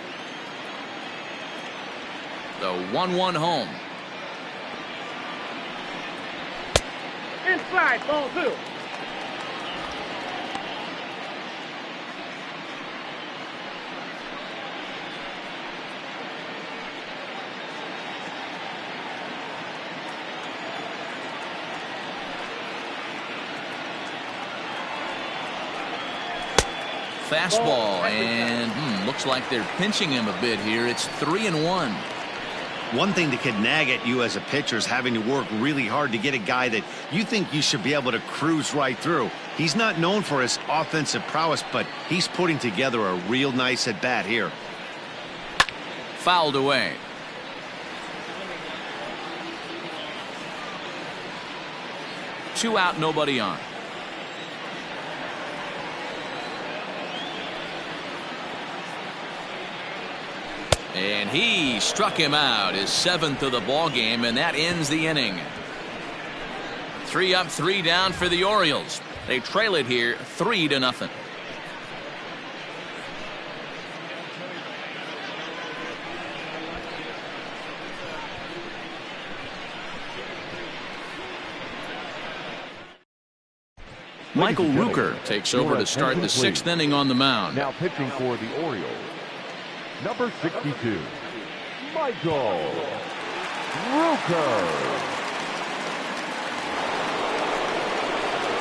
The 1-1 home. Inside, ball 2. Fastball, and looks like they're pinching him a bit here. It's 3-1. One thing that could nag at you as a pitcher is having to work really hard to get a guy that you think you should be able to cruise right through. He's not known for his offensive prowess, but he's putting together a real nice at-bat here. Fouled away. Two out, nobody on. And he struck him out, his 7th of the ball game, and that ends the inning. 3 up, 3 down for the Orioles. They trail it here 3-0. Michael Rooker takes over to start the 6th inning on the mound. Now pitching for the Orioles, number 62, Michael Rooker.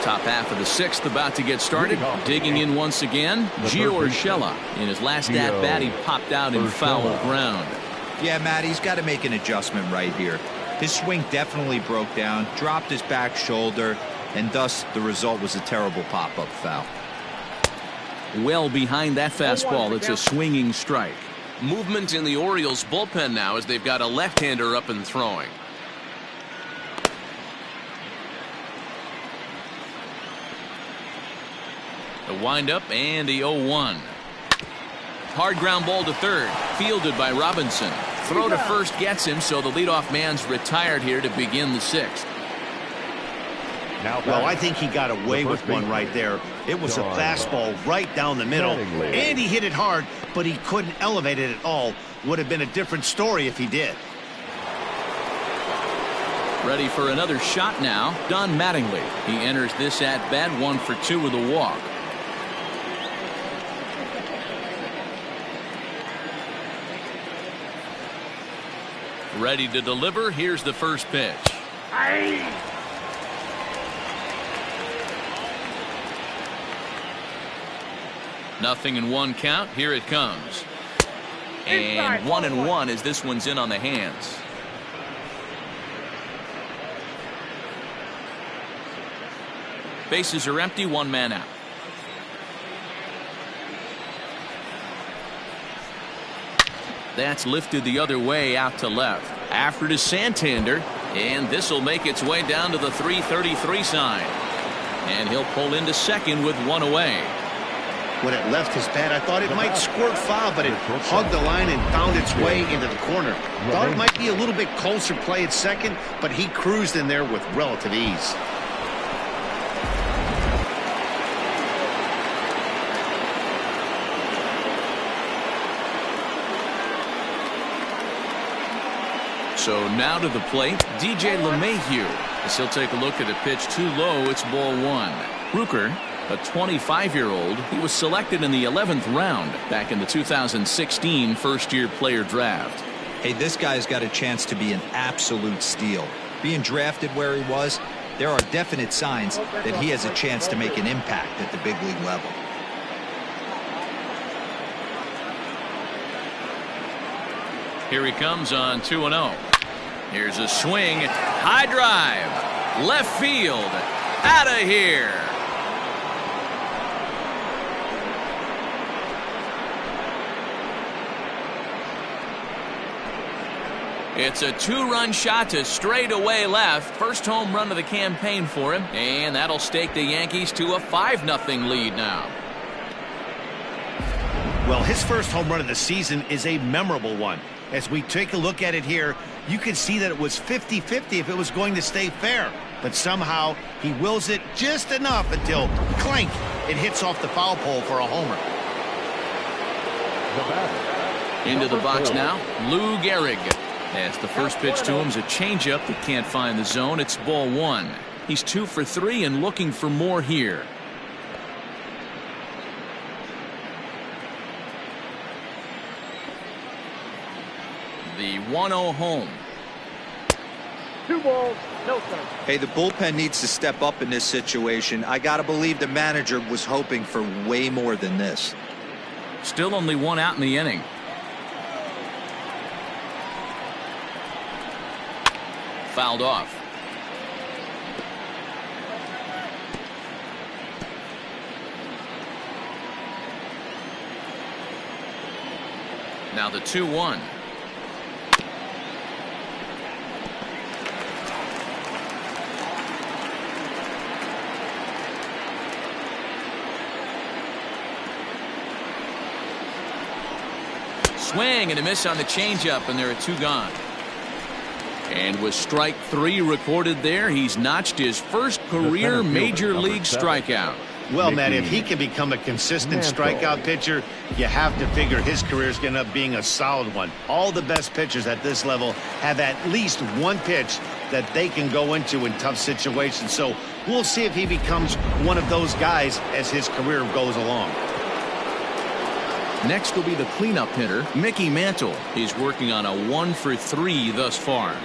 Top half of the sixth about to get started. Digging in once again, Gio Urshela. In his last at-bat, he popped out in foul ground. Yeah, Matt, he's got to make an adjustment right here. His swing definitely broke down, dropped his back shoulder, and thus the result was a terrible pop-up foul. Well behind that fastball, it's a swinging strike. Movement in the Orioles bullpen now as they've got a left-hander up and throwing. The windup and the 0-1. Hard ground ball to third, fielded by Robinson. Throw to first gets him, so the leadoff man's retired here to begin the sixth. Well, I think he got away with one right there. It was a fastball right down the middle, and he hit it hard, but he couldn't elevate it at all. Would have been a different story if he did. Ready for another shot now, Don Mattingly. He enters this at-bat 1 for 2 with a walk. Ready to deliver. Here's the first pitch. Nothing in one count. Here it comes. And 1-1 as this one's in on the hands. Bases are empty, 1 man out. That's lifted the other way out to left. After to Santander, and this will make its way down to the 333 sign. And he'll pull into second with 1 away. When it left his bat, I thought it might squirt foul, but it hugged the line and found its way into the corner. Thought it might be a little bit closer play at second, but he cruised in there with relative ease. So now to the plate, DJ LeMahieu. As he'll take a look at a pitch too low, it's ball 1. Rucker, a 25-year-old, he was selected in the 11th round back in the 2016 first-year player draft. Hey, this guy's got a chance to be an absolute steal. Being drafted where he was, there are definite signs that he has a chance to make an impact at the big league level. Here he comes on 2-0. Here's a swing, high drive, left field, out of here. It's a 2-run shot to straightaway left. First home run of the campaign for him, and that'll stake the Yankees to a 5-0 lead now. Well, his first home run of the season is a memorable one. As we take a look at it here, you can see that it was 50-50 if it was going to stay fair. But somehow he wills it just enough until, clank, it hits off the foul pole for a homer. Into the box now, Lou Gehrig. As the first pitch to him is a changeup that can't find the zone. It's ball 1. He's 2 for 3 and looking for more here. The 1-0 home. 2 balls, no strikes. Hey, the bullpen needs to step up in this situation. I got to believe the manager was hoping for way more than this. Still only 1 out in the inning. Fouled off. Now the 2-1. Swing and a miss on the changeup, and there are 2 gone. And with strike 3 recorded there, he's notched his first career major league strikeout. Well, Matt, if he can become a consistent strikeout pitcher, you have to figure his career is going to end up being a solid one. All the best pitchers at this level have at least one pitch that they can go into in tough situations. So we'll see if he becomes one of those guys as his career goes along. Next will be the cleanup hitter, Mickey Mantle. He's working on a 1 for 3 thus far.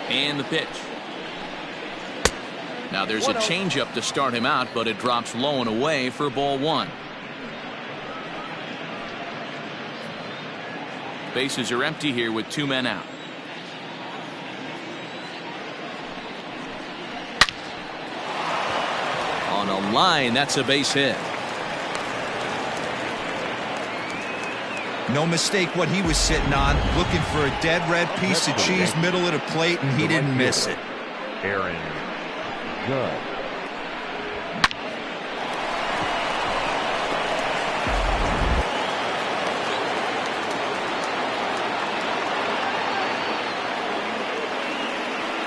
And the pitch. Now there's a changeup to start him out, but it drops low and away for ball one. Bases are empty here with 2 men out. On a line, that's a base hit. No mistake what he was sitting on, looking for a dead red piece of cheese middle of the plate, and he didn't miss it. Aaron Judge.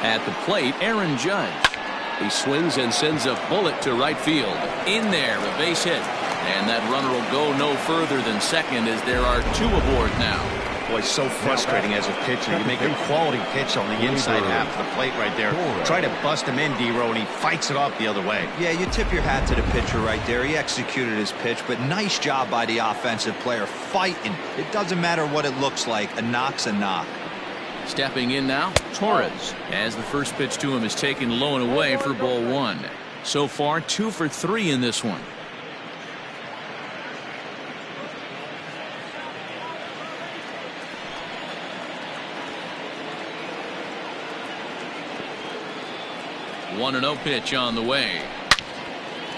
At the plate, Aaron Judge. He swings and sends a bullet to right field. In there, a base hit. And that runner will go no further than second as there are 2 aboard now. Boy, so frustrating as a pitcher. You make a quality pitch on the inside half of the plate right there. Try to bust him in, D-Row, and he fights it off the other way. Yeah, you tip your hat to the pitcher right there. He executed his pitch, but nice job by the offensive player fighting. It doesn't matter what it looks like. A knock's a knock. Stepping in now, Torres, as the first pitch to him is taken low and away for ball one. So far, 2 for 3 in this one. One and 0 pitch on the way.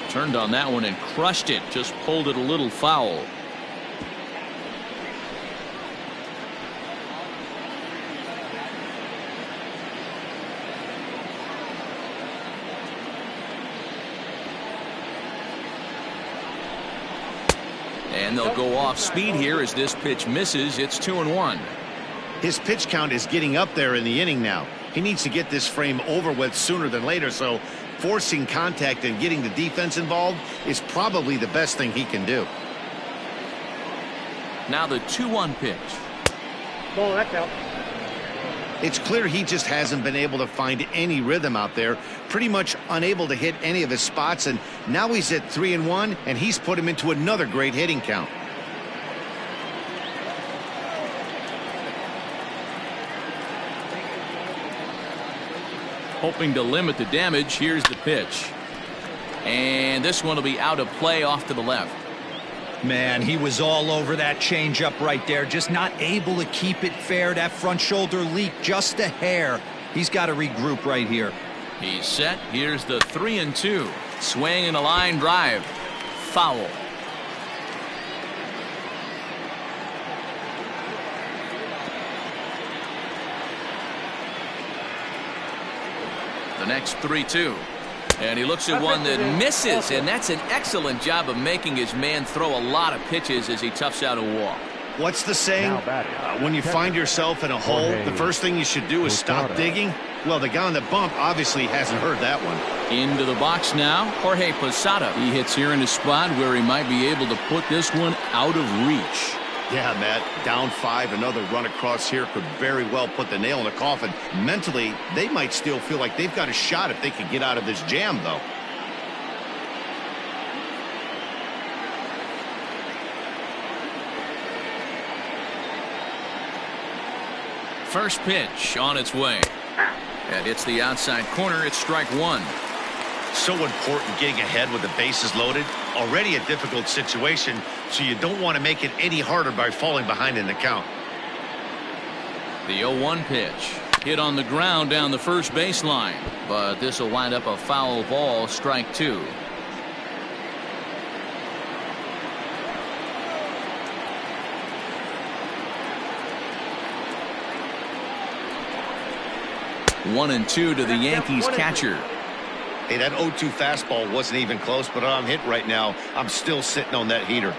Turned on that one and crushed it. Just pulled it a little foul. And they'll go off speed here as this pitch misses. It's 2-1. His pitch count is getting up there in the inning now. He needs to get this frame over with sooner than later, so forcing contact and getting the defense involved is probably the best thing he can do. Now the 2-1 pitch. Ball, that's out. It's clear he just hasn't been able to find any rhythm out there, pretty much unable to hit any of his spots, and now he's at 3-1, and he's put him into another great hitting count. Hoping to limit the damage, here's the pitch. And this one will be out of play off to the left. Man, he was all over that changeup right there, just not able to keep it fair. That front shoulder leaked just a hair. He's got to regroup right here. He's set. Here's the 3-2. Swing and a line drive. Foul. The next 3-2. And he looks at one that misses, and that's an excellent job of making his man throw a lot of pitches as he toughs out a walk. What's the saying? When you find yourself in a hole, the first thing you should do is stop digging. Well, the guy on the bump obviously hasn't heard that one. Into the box now, Jorge Posada. He hits here in a spot where he might be able to put this one out of reach. Yeah, Matt, down 5, another run across here could very well put the nail in the coffin. Mentally, they might still feel like they've got a shot if they could get out of this jam, though. First pitch on its way. And it's the outside corner. It's strike one. So important getting ahead with the bases loaded. Already a difficult situation, so you don't want to make it any harder by falling behind in the count. The 0-1 pitch. Hit on the ground down the first baseline. But this will wind up a foul ball, strike two. One and two to the Yankees catcher. Hey, that 0-2 fastball wasn't even close, but I'm hit right now. I'm still sitting on that heater.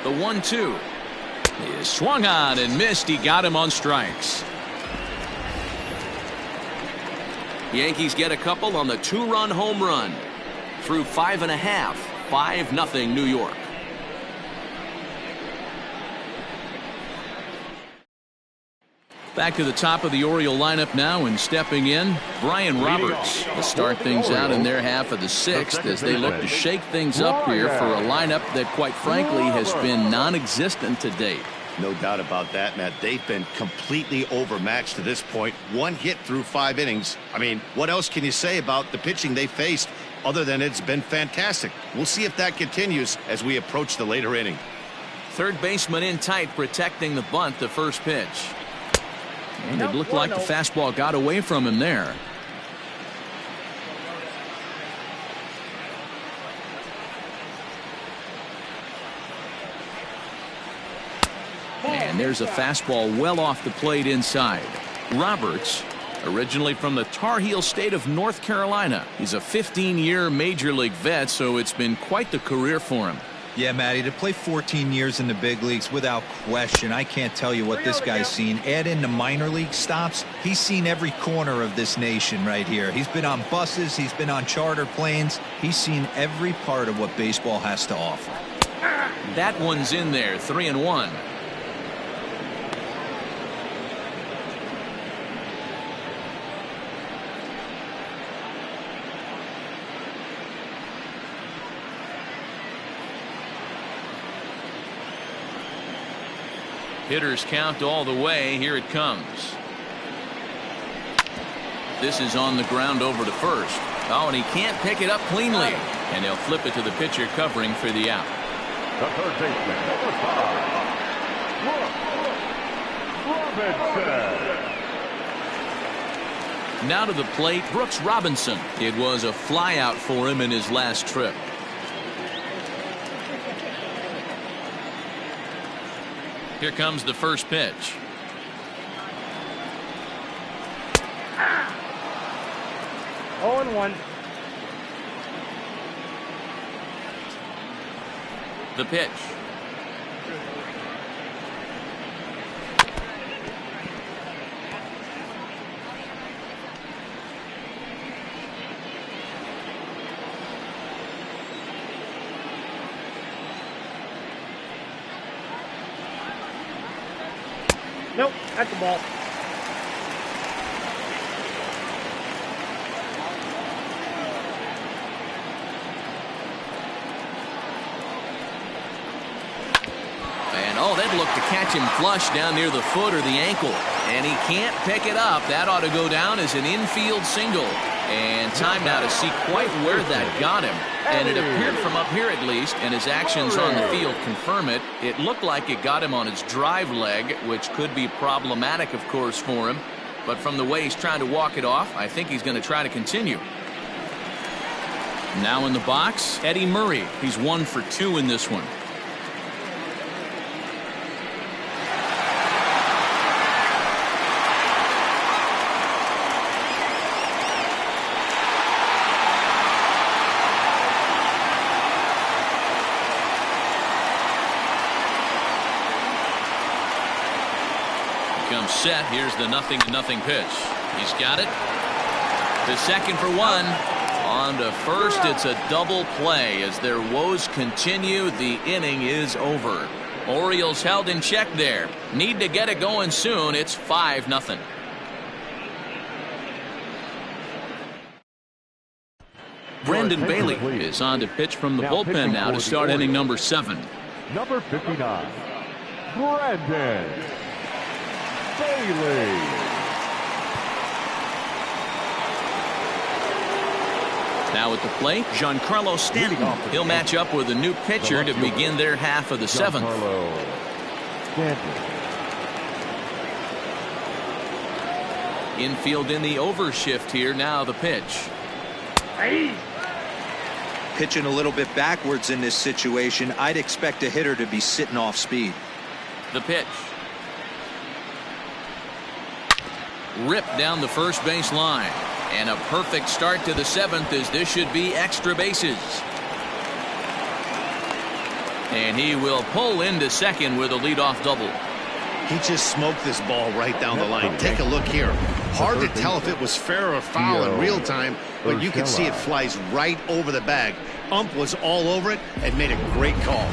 The 1-2 is swung on and missed. He got him on strikes. Yankees get a couple on the two-run home run. Through 5.5, 5-0 New York. Back to the top of the Oriole lineup now, and stepping in, Brian Roberts to start things out in their half of the sixth as they look to shake things up here for a lineup that, quite frankly, has been non-existent to date. No doubt about that, Matt. They've been completely overmatched to this point. One hit through 5 innings. I mean, what else can you say about the pitching they faced other than it's been fantastic? We'll see if that continues as we approach the later inning. Third baseman in tight, protecting the bunt, the first pitch. And it looked like the fastball got away from him there. And there's a fastball well off the plate inside. Roberts, originally from the Tar Heel state of North Carolina. He's a 15-year major league vet, so it's been quite the career for him. Yeah, Matty, to play 14 years in the big leagues without question, I can't tell you what this guy's seen. Add in the minor league stops, he's seen every corner of this nation right here. He's been on buses, he's been on charter planes, he's seen every part of what baseball has to offer. That one's in there, 3-1. Hitters count all the way. Here it comes. This is on the ground over to first. Oh, and he can't pick it up cleanly. And they'll flip it to the pitcher covering for the out. The third baseman, number 5, Robinson. Now to the plate, Brooks Robinson. It was a flyout for him in his last trip. Here comes the first pitch. Oh, and 1. The pitch. Nope, that's the ball. And oh, that looked to catch him flush down near the foot or the ankle. And he can't pick it up. That ought to go down as an infield single. And time now to see quite where that got him. And it appeared from up here at least, and his actions on the field confirm it. It looked like it got him on his drive leg, which could be problematic, of course, for him. But from the way he's trying to walk it off, I think he's going to try to continue. Now in the box, Eddie Murray. He's 1 for 2 in this one. Set. Here's the 0-0 pitch. He's got it. To second for 1. On to first. It's a double play as their woes continue. The inning is over. Orioles held in check there. Need to get it going soon. It's 5-0. Brandon Bailey is on to pitch from the bullpen now to start inning number 7. Number 59, Brandon Bailey. Now at the plate, Giancarlo Stanton. He'll match up with a new pitcher to begin their half of the 7th. Infield in the overshift here. Now the pitch. Pitching a little bit backwards in this situation. I'd expect a hitter to be sitting off speed. The pitch. Ripped down the first base line. And a perfect start to the 7th as this should be extra bases. And he will pull into second with a leadoff double. He just smoked this ball right down the line. Take a look here. Hard to tell if it was fair or foul in real time, but you can see it flies right over the bag. Ump was all over it and made a great call.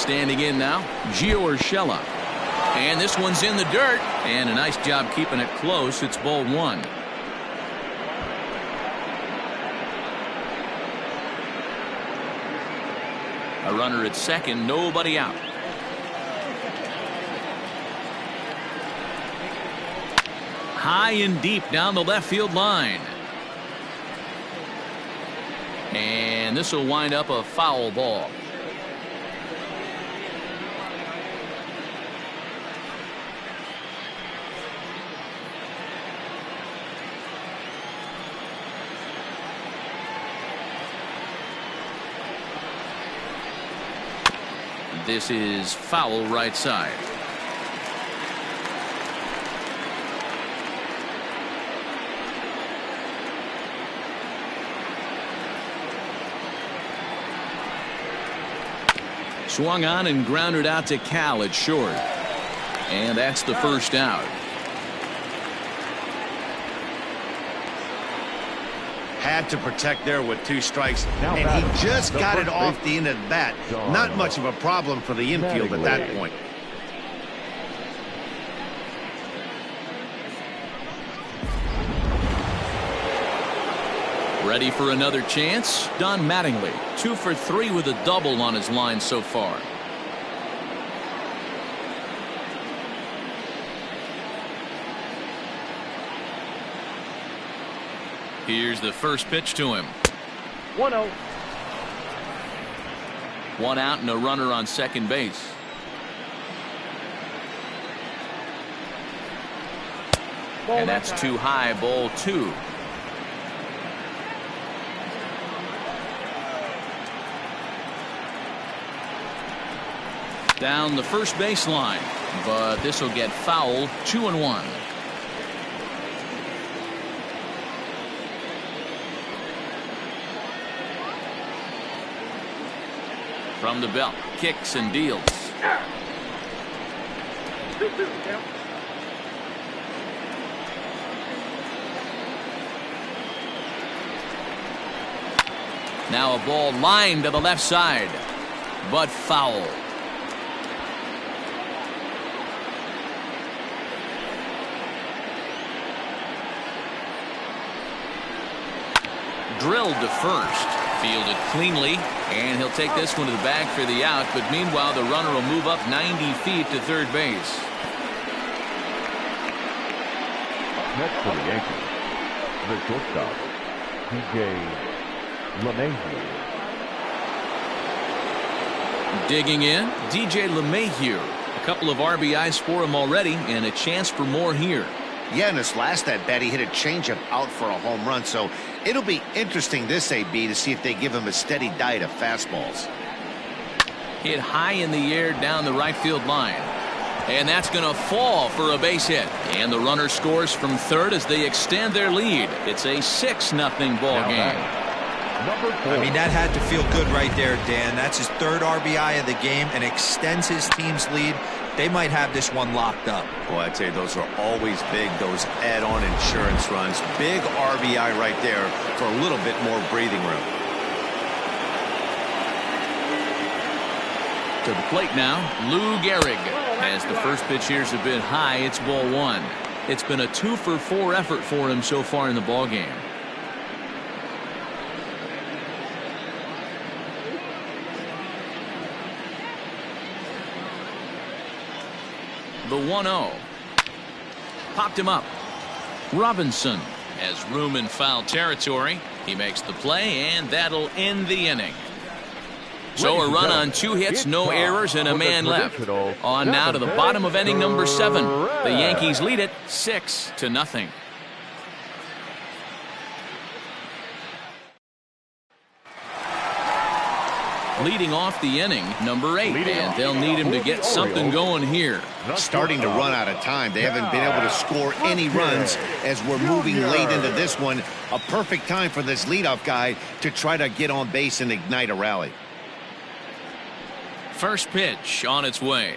Standing in now, Gio Urshela. And this one's in the dirt. And a nice job keeping it close. It's ball one. A runner at second, nobody out. High and deep down the left field line. And this will wind up a foul ball. This is foul right side. Swung on and grounded out to Cal at short. And that's the first out. Had to protect there with 2 strikes, and he just got it off the end of the bat. Not much of a problem for the infield at that point. Ready for another chance? Don Mattingly, 2 for 3 with a double on his line so far. Here's the first pitch to him. 1-0. 1 out and a runner on second base. And that's too high, ball 2. Down the first baseline, but this will get foul. 2-1. From the belt, kicks and deals. Now a ball lined to the left side, but foul. Drilled to first. Fielded cleanly, and he'll take this one to the bag for the out, but meanwhile the runner will move up 90 feet to third base. Next for the Yankees, the shortstop, DJ LeMahieu. Digging in, DJ LeMahieu. A couple of RBIs for him already, and a chance for more here. Yeah, in his last at bat, he hit a changeup out for a home run, so it'll be interesting this AB to see if they give him a steady diet of fastballs. Hit high in the air down the right field line. And that's going to fall for a base hit. And the runner scores from third as they extend their lead. It's a 6-0 ball game. Number 4. I mean, that had to feel good right there, Dan. That's his 3rd RBI of the game and extends his team's lead. They might have this one locked up. Boy, I'd say those are always big, those add-on insurance runs. Big RBI right there for a little bit more breathing room. To the plate now, Lou Gehrig. As the first pitch here's a bit high, it's ball 1. It's been a 2 for 4 effort for him so far in the ball game. The 1-0. Popped him up. Robinson has room in foul territory. He makes the play, and that'll end the inning. So a run on 2 hits, no errors, and a man left. On now to the bottom of inning number 7. The Yankees lead it 6-0. Leading off the inning, number 8, and they'll need him to get something going here. Starting to run out of time. They haven't been able to score any runs as we're moving late into this one. A perfect time for this leadoff guy to try to get on base and ignite a rally. First pitch on its way.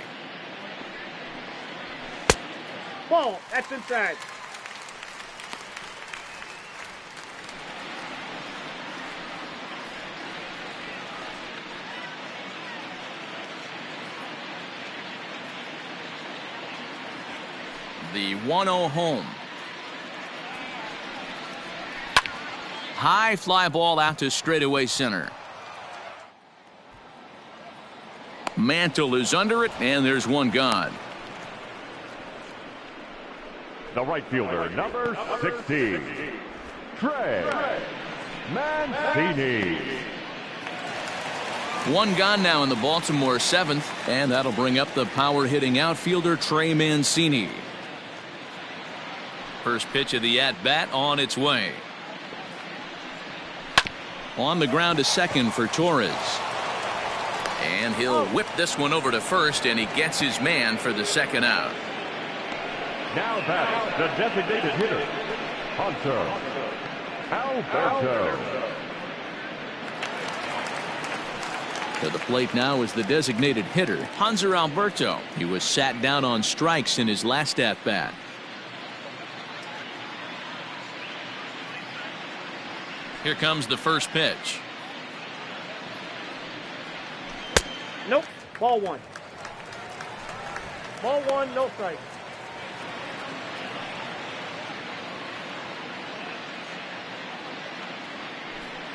Ball, that's inside. The 1-0 home. High fly ball out to straightaway center. Mantle is under it, and there's one gone. The right fielder, number 60, Trey Mancini. One gone now in the Baltimore 7th, and that'll bring up the power-hitting outfielder Trey Mancini. First pitch of the at-bat on its way. On the ground to second for Torres. And he'll whip this one over to first, and he gets his man for the second out. Now that's the designated hitter, Hunter Alberto. To the plate now is the designated hitter, Hanser Alberto. He was sat down on strikes in his last at-bat. Here comes the first pitch. Nope. Ball one. Ball one, no strike.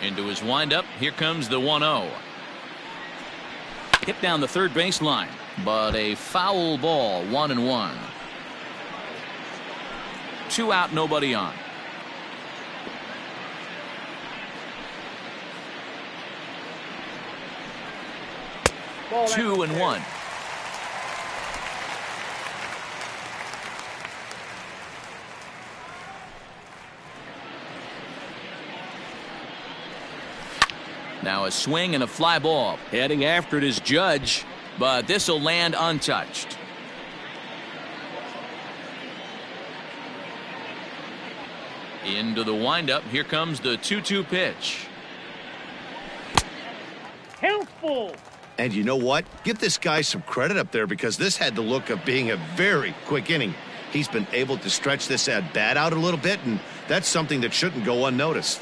Into his windup. Here comes the 1-0. Hit down the third baseline, but a foul ball, 1-1. 2 out, nobody on. Ball 2-1. Now a swing and a fly ball. Heading after it is Judge, but this will land untouched. Into the windup. Here comes the 2-2 pitch. Helpful. And you know what? Give this guy some credit up there, because this had the look of being a very quick inning. He's been able to stretch this at bat out a little bit, and that's something that shouldn't go unnoticed.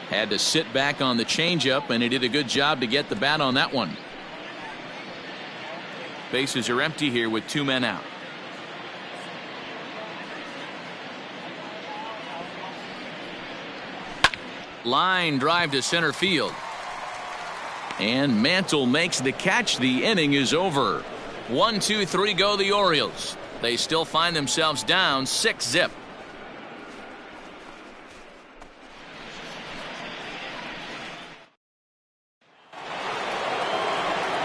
Had to sit back on the changeup, and he did a good job to get the bat on that one. Bases are empty here with 2 men out. Line drive to center field. And Mantle makes the catch. The inning is over. 1, 2, 3 go the Orioles. They still find themselves down 6-0.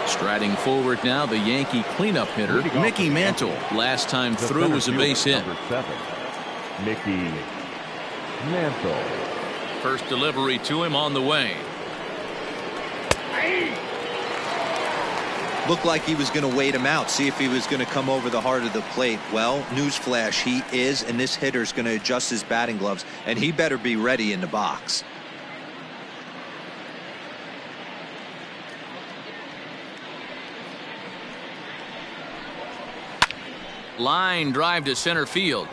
Striding forward now, the Yankee cleanup hitter, Mickey Mantle. Last time through was a base hit. Number 7, Mickey Mantle. First delivery to him on the way. Looked like he was going to wait him out, see if he was going to come over the heart of the plate. Well, newsflash, he is, and this hitter's going to adjust his batting gloves, and he better be ready in the box. Line drive to center field.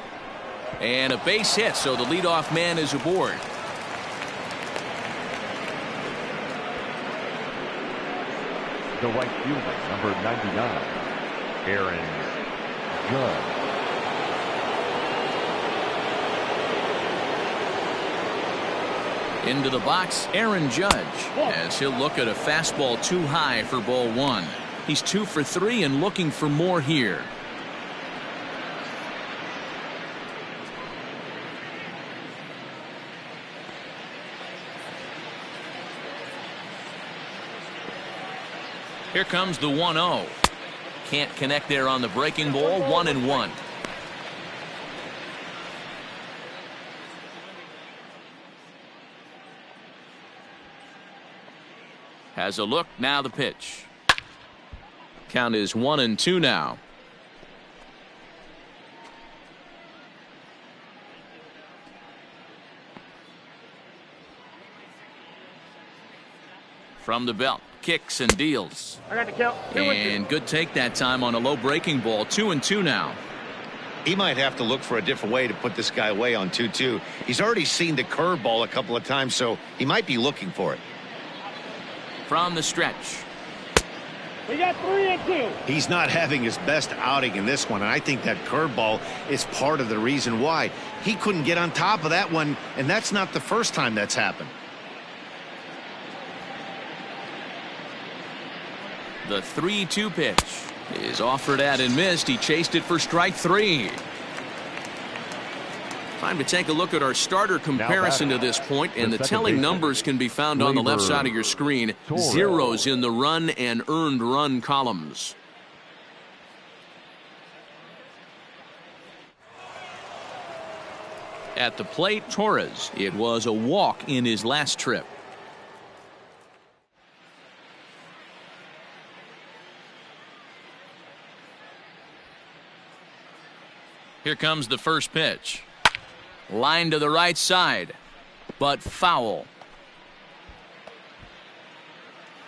And a base hit, so the leadoff man is aboard. The right fielder, number 99, Aaron Judge. Into the box, Aaron Judge, as he'll look at a fastball too high for ball 1. He's 2 for 3 and looking for more here. Here comes the 1-0. Can't connect there on the breaking ball. 1-1. Has a look, now the pitch. Count is 1-2 now. From the belt, kicks and deals. I got the count. 2-2. And good take that time on a low breaking ball. 2-2 now. He might have to look for a different way to put this guy away on 2-2. He's already seen the curveball a couple of times, so he might be looking for it. From the stretch. We got 3 and 2. He's not having his best outing in this one, and I think that curveball is part of the reason why. He couldn't get on top of that one, and that's not the first time that's happened. The 3-2 pitch is offered at and missed. He chased it for strike 3. Time to take a look at our starter comparison to this point, and the telling numbers can be found on the left side of your screen. Zeros in the run and earned run columns. At the plate, Torres. It was a walk in his last trip. Here comes the first pitch. Line to the right side, but foul.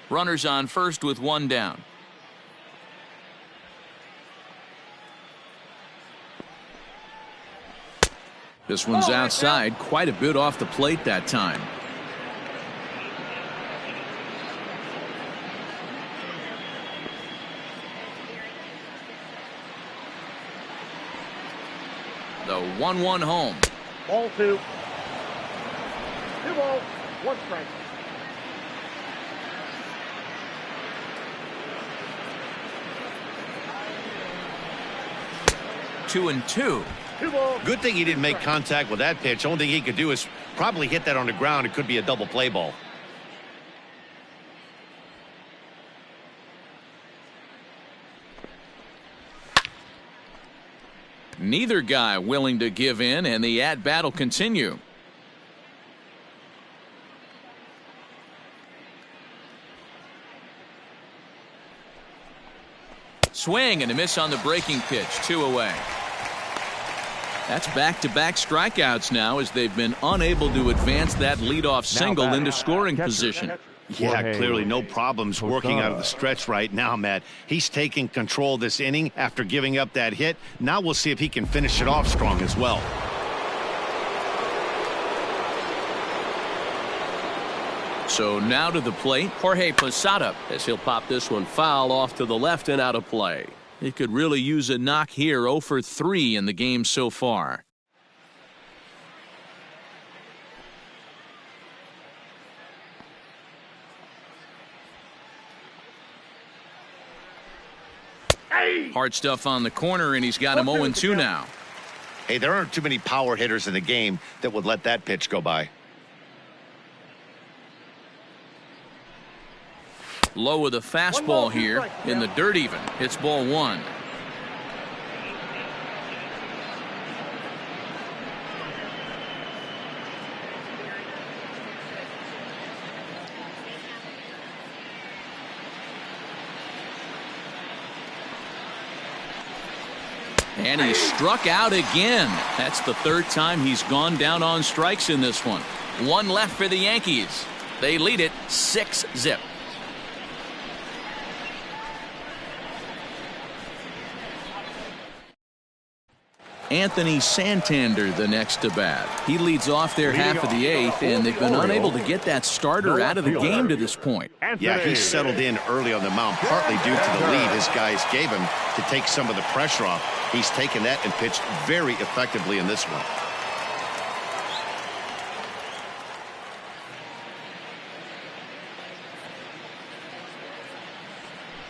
Runners on first with 1 down. This one's outside, quite a bit off the plate that time. The 1-1 home. Ball 2. 2 balls, 1 strike. Two and two. Good thing he didn't make contact with that pitch. Only thing he could do is probably hit that on the ground. It could be a double play ball. Neither guy willing to give in, and the at-bat will continue. Swing and a miss on the breaking pitch. 2 away. That's back-to-back strikeouts now, as they've been unable to advance that leadoff single into scoring position. Yeah, clearly no problems working out of the stretch right now, Matt. He's taking control of this inning after giving up that hit. Now we'll see if he can finish it off strong as well. So now to the plate, Jorge Posada, as he'll pop this one foul off to the left and out of play. He could really use a knock here. 0 for 3 in the game so far. Hard stuff on the corner, and he's got him 0-2 now. Hey, there aren't too many power hitters in the game that would let that pitch go by. Low with a fastball here in the dirt even. Hits ball 1. And he struck out again. That's the 3rd time he's gone down on strikes in this one. 1 left for the Yankees. They lead it 6-0. Anthony Santander the next to bat. He leads off their half of the 8th, and they've been unable to get that starter out of the game to this point. Yeah, he settled in early on the mound, partly due to the lead his guys gave him to take some of the pressure off. He's taken that and pitched very effectively in this one.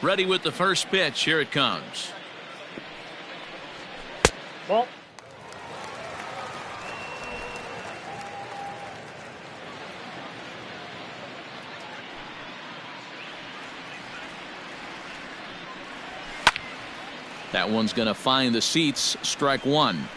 Ready with the first pitch. Here it comes. Ball. That one's going to find the seats. Strike 1.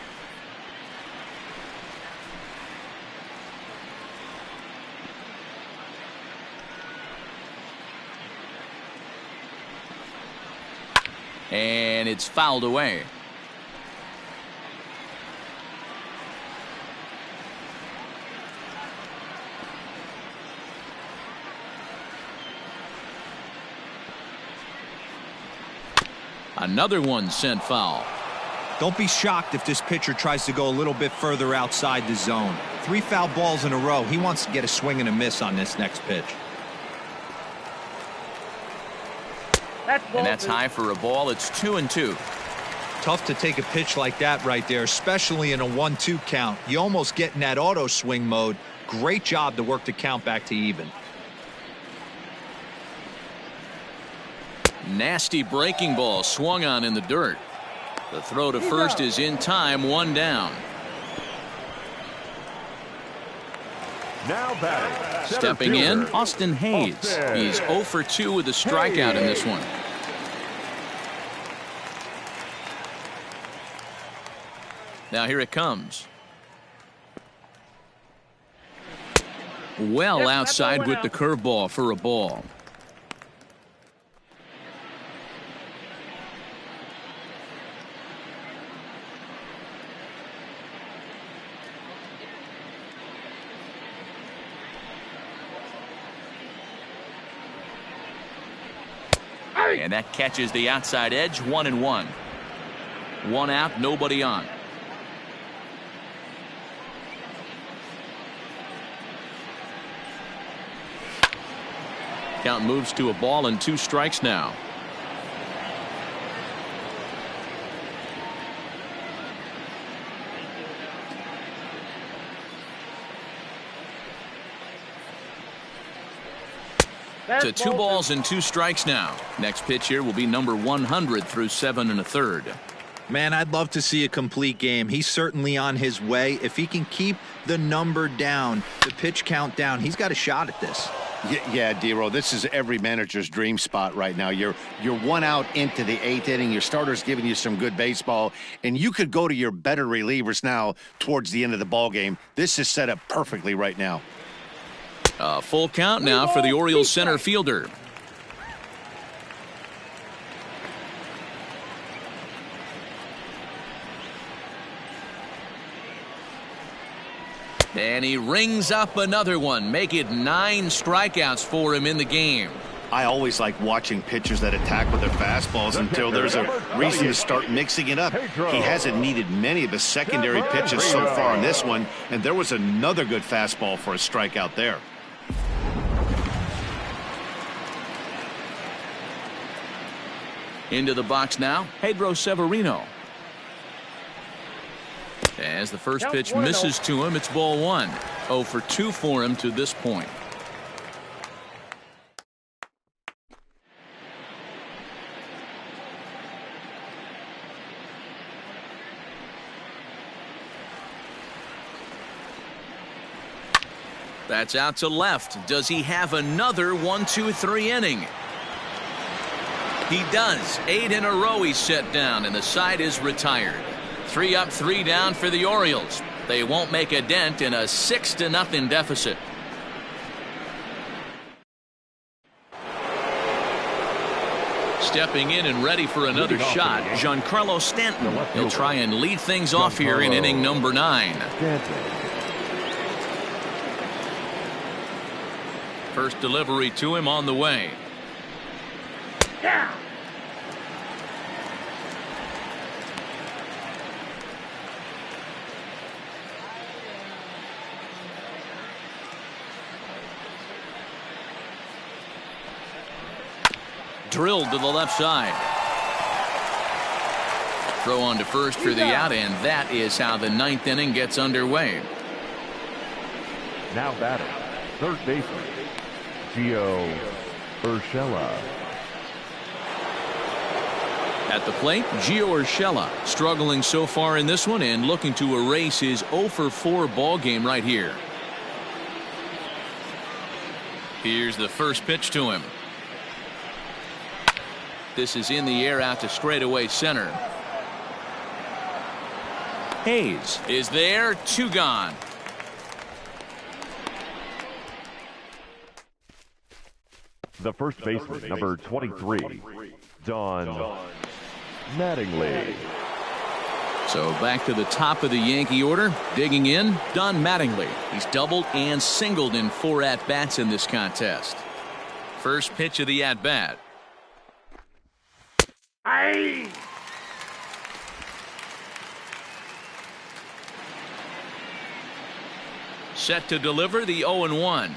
And it's fouled away. Another one sent foul. Don't be shocked if this pitcher tries to go a little bit further outside the zone. 3 foul balls in a row. He wants to get a swing and a miss on this next pitch. And that's high for a ball. It's 2-2. Tough to take a pitch like that right there, especially in a 1-2 count. You almost get in that auto swing mode. Great job to work the count back to even. Nasty breaking ball swung on in the dirt. The throw to first is in time, 1 down. Now batting. Stepping in, Austin Hayes. He's 0 for 2 with a strikeout in this one. Now here it comes. Well outside with the curveball for a ball. And that catches the outside edge, 1-1. 1 out, nobody on. Count moves to a ball and 2 strikes now. To 2 balls and 2 strikes now. Next pitch here will be number 100 through 7 1/3. Man, I'd love to see a complete game. He's certainly on his way. If he can keep the number down, the pitch count down, he's got a shot at this. Yeah, D-Roll, this is every manager's dream spot right now. You're 1 out into the 8th inning. Your starter's giving you some good baseball, and you could go to your better relievers now towards the end of the ball game. This is set up perfectly right now. A full count now for the Orioles center fielder. And he rings up another one. Make it 9 strikeouts for him in the game. I always like watching pitchers that attack with their fastballs until there's a reason to start mixing it up. He hasn't needed many of his secondary pitches so far in this one, and there was another good fastball for a strikeout there. Into the box now, Pedro Severino. As the first pitch misses to him, it's ball 1. 0 for 2 for him to this point. That's out to left. Does he have another 1-2-3 inning? He does. 8 in a row he's set down, and the side is retired. 3 up, 3 down for the Orioles. They won't make a dent in a 6-0 deficit. Stepping in and ready for another shot, Giancarlo Stanton. He'll try and lead things off here in inning number 9. First delivery to him on the way. Yeah. Drilled to the left side. Throw on to first for the out, and that is how the 9th inning gets underway. Now batting, third baseman, Gio Urshela. At the plate, Gio Urshela struggling so far in this one and looking to erase his 0 for 4 ball game right here. Here's the first pitch to him. This is in the air out to straightaway center. Hayes is there, 2 gone. The first baseman, number 23, Don Mattingly. So back to the top of the Yankee order. Digging in, Don Mattingly. He's doubled and singled in 4 at-bats in this contest. First pitch of the at-bat. Aye. Set to deliver the 0-1.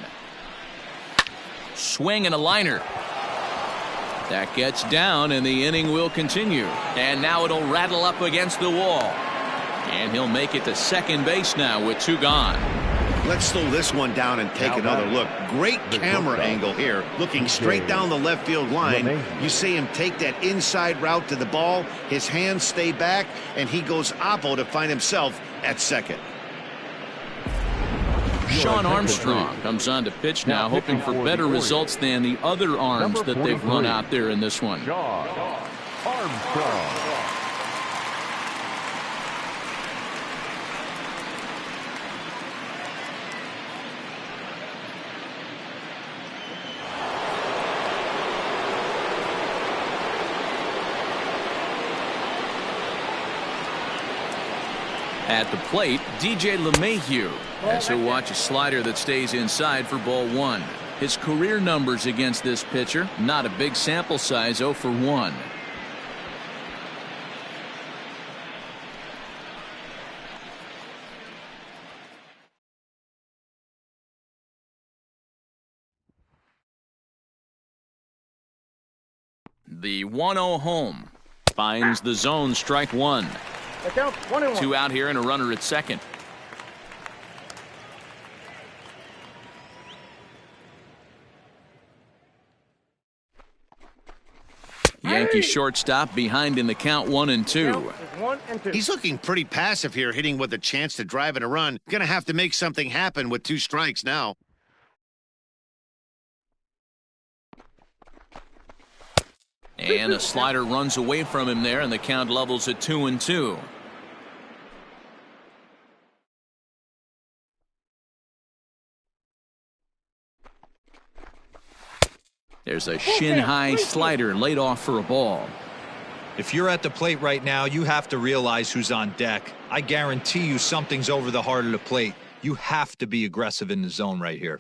Swing and a liner. That gets down, and the inning will continue. And now it'll rattle up against the wall. And he'll make it to second base now with 2 gone. Let's slow this one down and take another look. Great camera angle here, looking straight down the left field line. You see him take that inside route to the ball. His hands stay back, and he goes oppo to find himself at second. Sean Armstrong comes on to pitch now, hoping for better results than the other arms that they've run out there in this one. Armstrong. At the plate, DJ LeMahieu as he'll watch a slider that stays inside for ball 1. His career numbers against this pitcher, not a big sample size, 0 for 1. The 1-0 home finds the zone, strike 1. 2 out here and a runner at second. Yankee shortstop behind in the count 1-2. He's looking pretty passive here, hitting with a chance to drive in a run. Gonna have to make something happen with 2 strikes now. And a slider runs away from him there, and the count levels at 2-2. There's a shin-high slider laid off for a ball. If you're at the plate right now, you have to realize who's on deck. I guarantee you something's over the heart of the plate. You have to be aggressive in the zone right here.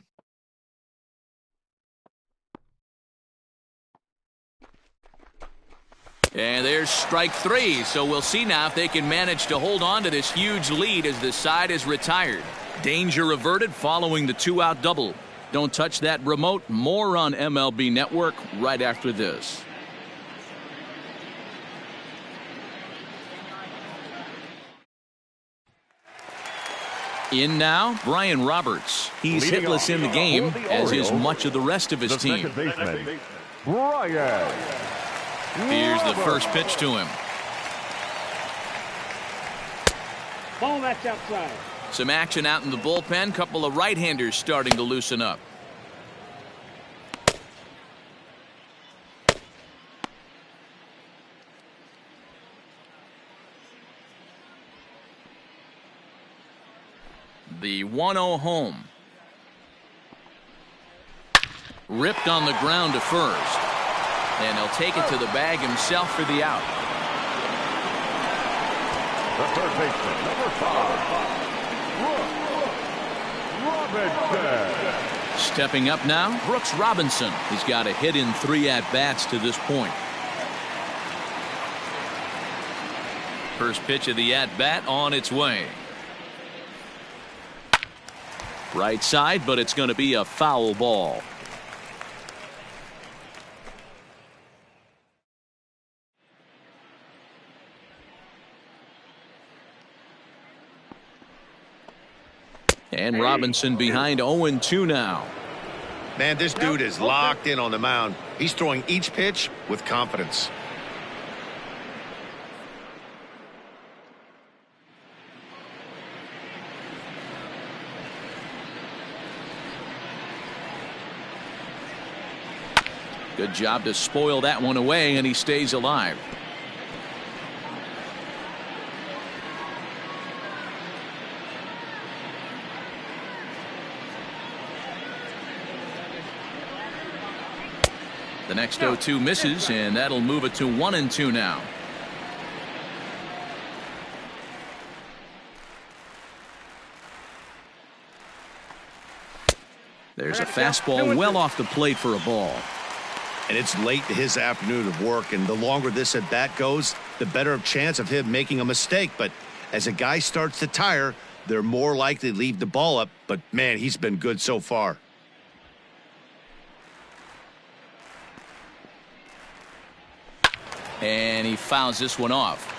And there's strike 3, so we'll see now if they can manage to hold on to this huge lead as the side is retired. Danger averted following the 2-out double. Don't touch that remote. More on MLB Network right after this. In now, Brian Roberts. He's hitless in the game, as is much of the rest of his team. Brian. Here's the first pitch to him. Ball, that's outside. Some action out in the bullpen. Couple of right-handers starting to loosen up. The 1-0 home. Ripped on the ground to first. And he'll take it to the bag himself for the out. The third baseman, number 5, Robinson. Stepping up now, Brooks Robinson. He's got a hit in 3 at-bats to this point. First pitch of the at-bat on its way. Right side, but it's going to be a foul ball. And Robinson behind 0-2 now. Man, this dude is locked in on the mound. He's throwing each pitch with confidence. Good job to spoil that one away, and he stays alive. The next 0-2 misses, and that'll move it to 1-2 now. There's a fastball well off the plate for a ball. And it's late to his afternoon of work, and the longer this at bat goes, the better chance of him making a mistake. But as a guy starts to tire, they're more likely to leave the ball up. But man, he's been good so far. And he fouls this one off.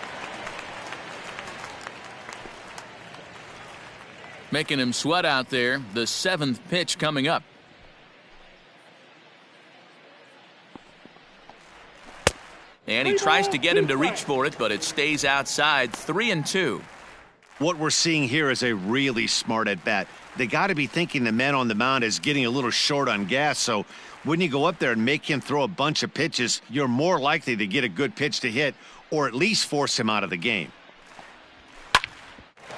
Making him sweat out there. The 7th pitch coming up. And he tries to get him to reach for it, but it stays outside. 3-2. What we're seeing here is a really smart at bat. They got to be thinking the man on the mound is getting a little short on gas, so when you go up there and make him throw a bunch of pitches, you're more likely to get a good pitch to hit or at least force him out of the game.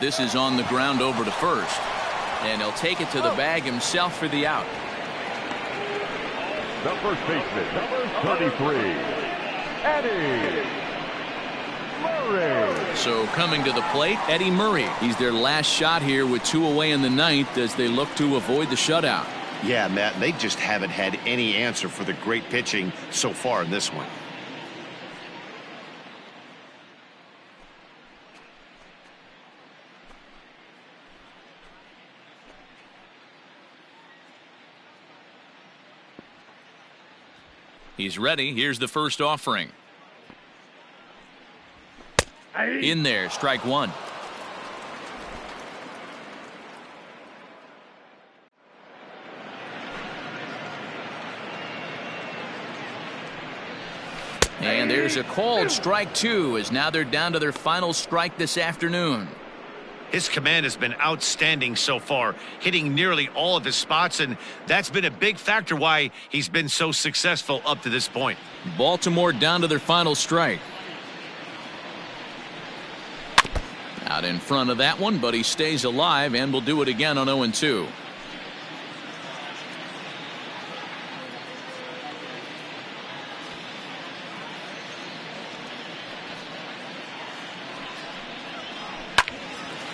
This is on the ground over to first, and he'll take it to the bag himself for the out. The first baseman, number 33, Eddie Murray. So coming to the plate, Eddie Murray. He's their last shot here with 2 away in the 9th as they look to avoid the shutout. Yeah, Matt, they just haven't had any answer for the great pitching so far in this one. He's ready. Here's the first offering. In there, strike one. And there's a called strike two, as now they're down to their final strike this afternoon. His command has been outstanding so far, hitting nearly all of his spots, and that's been a big factor why he's been so successful up to this point. Baltimore down to their final strike. Out in front of that one, but he stays alive and will do it again on 0-2.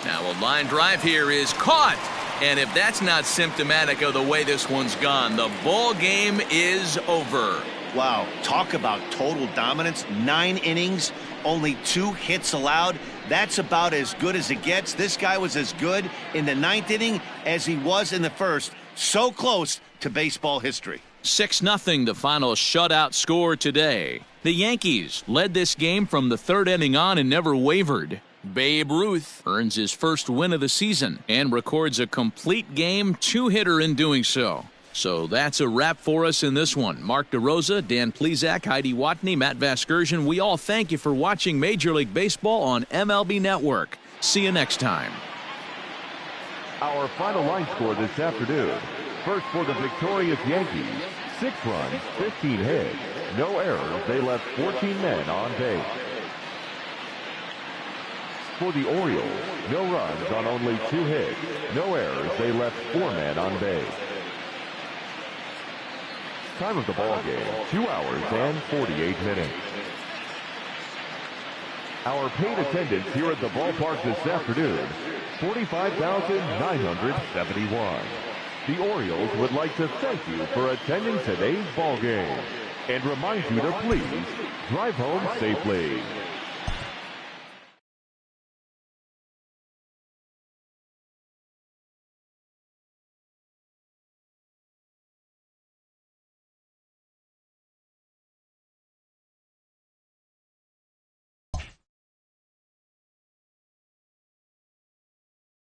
Now a line drive here is caught, and if that's not symptomatic of the way this one's gone, the ball game is over. Wow, talk about total dominance. 9 innings, only 2 hits allowed. That's about as good as it gets. This guy was as good in the 9th inning as he was in the 1st. So close to baseball history. 6-0 the final shutout score today. The Yankees led this game from the 3rd inning on and never wavered. Babe Ruth earns his first win of the season and records a complete game 2-hitter in doing so. So that's a wrap for us in this one. Mark DeRosa, Dan Plesac, Heidi Watney, Matt Vasgersian, we all thank you for watching Major League Baseball on MLB Network. See you next time. Our final line score this afternoon. First for the victorious Yankees, 6 runs, 15 hits, no errors. They left 14 men on base. For the Orioles, no runs on only 2 hits, no errors. They left 4 men on base. Time of the ball game, 2 hours and 48 minutes. Our paid attendance here at the ballpark this afternoon, 45,971. The Orioles would like to thank you for attending today's ball game and remind you to please drive home safely.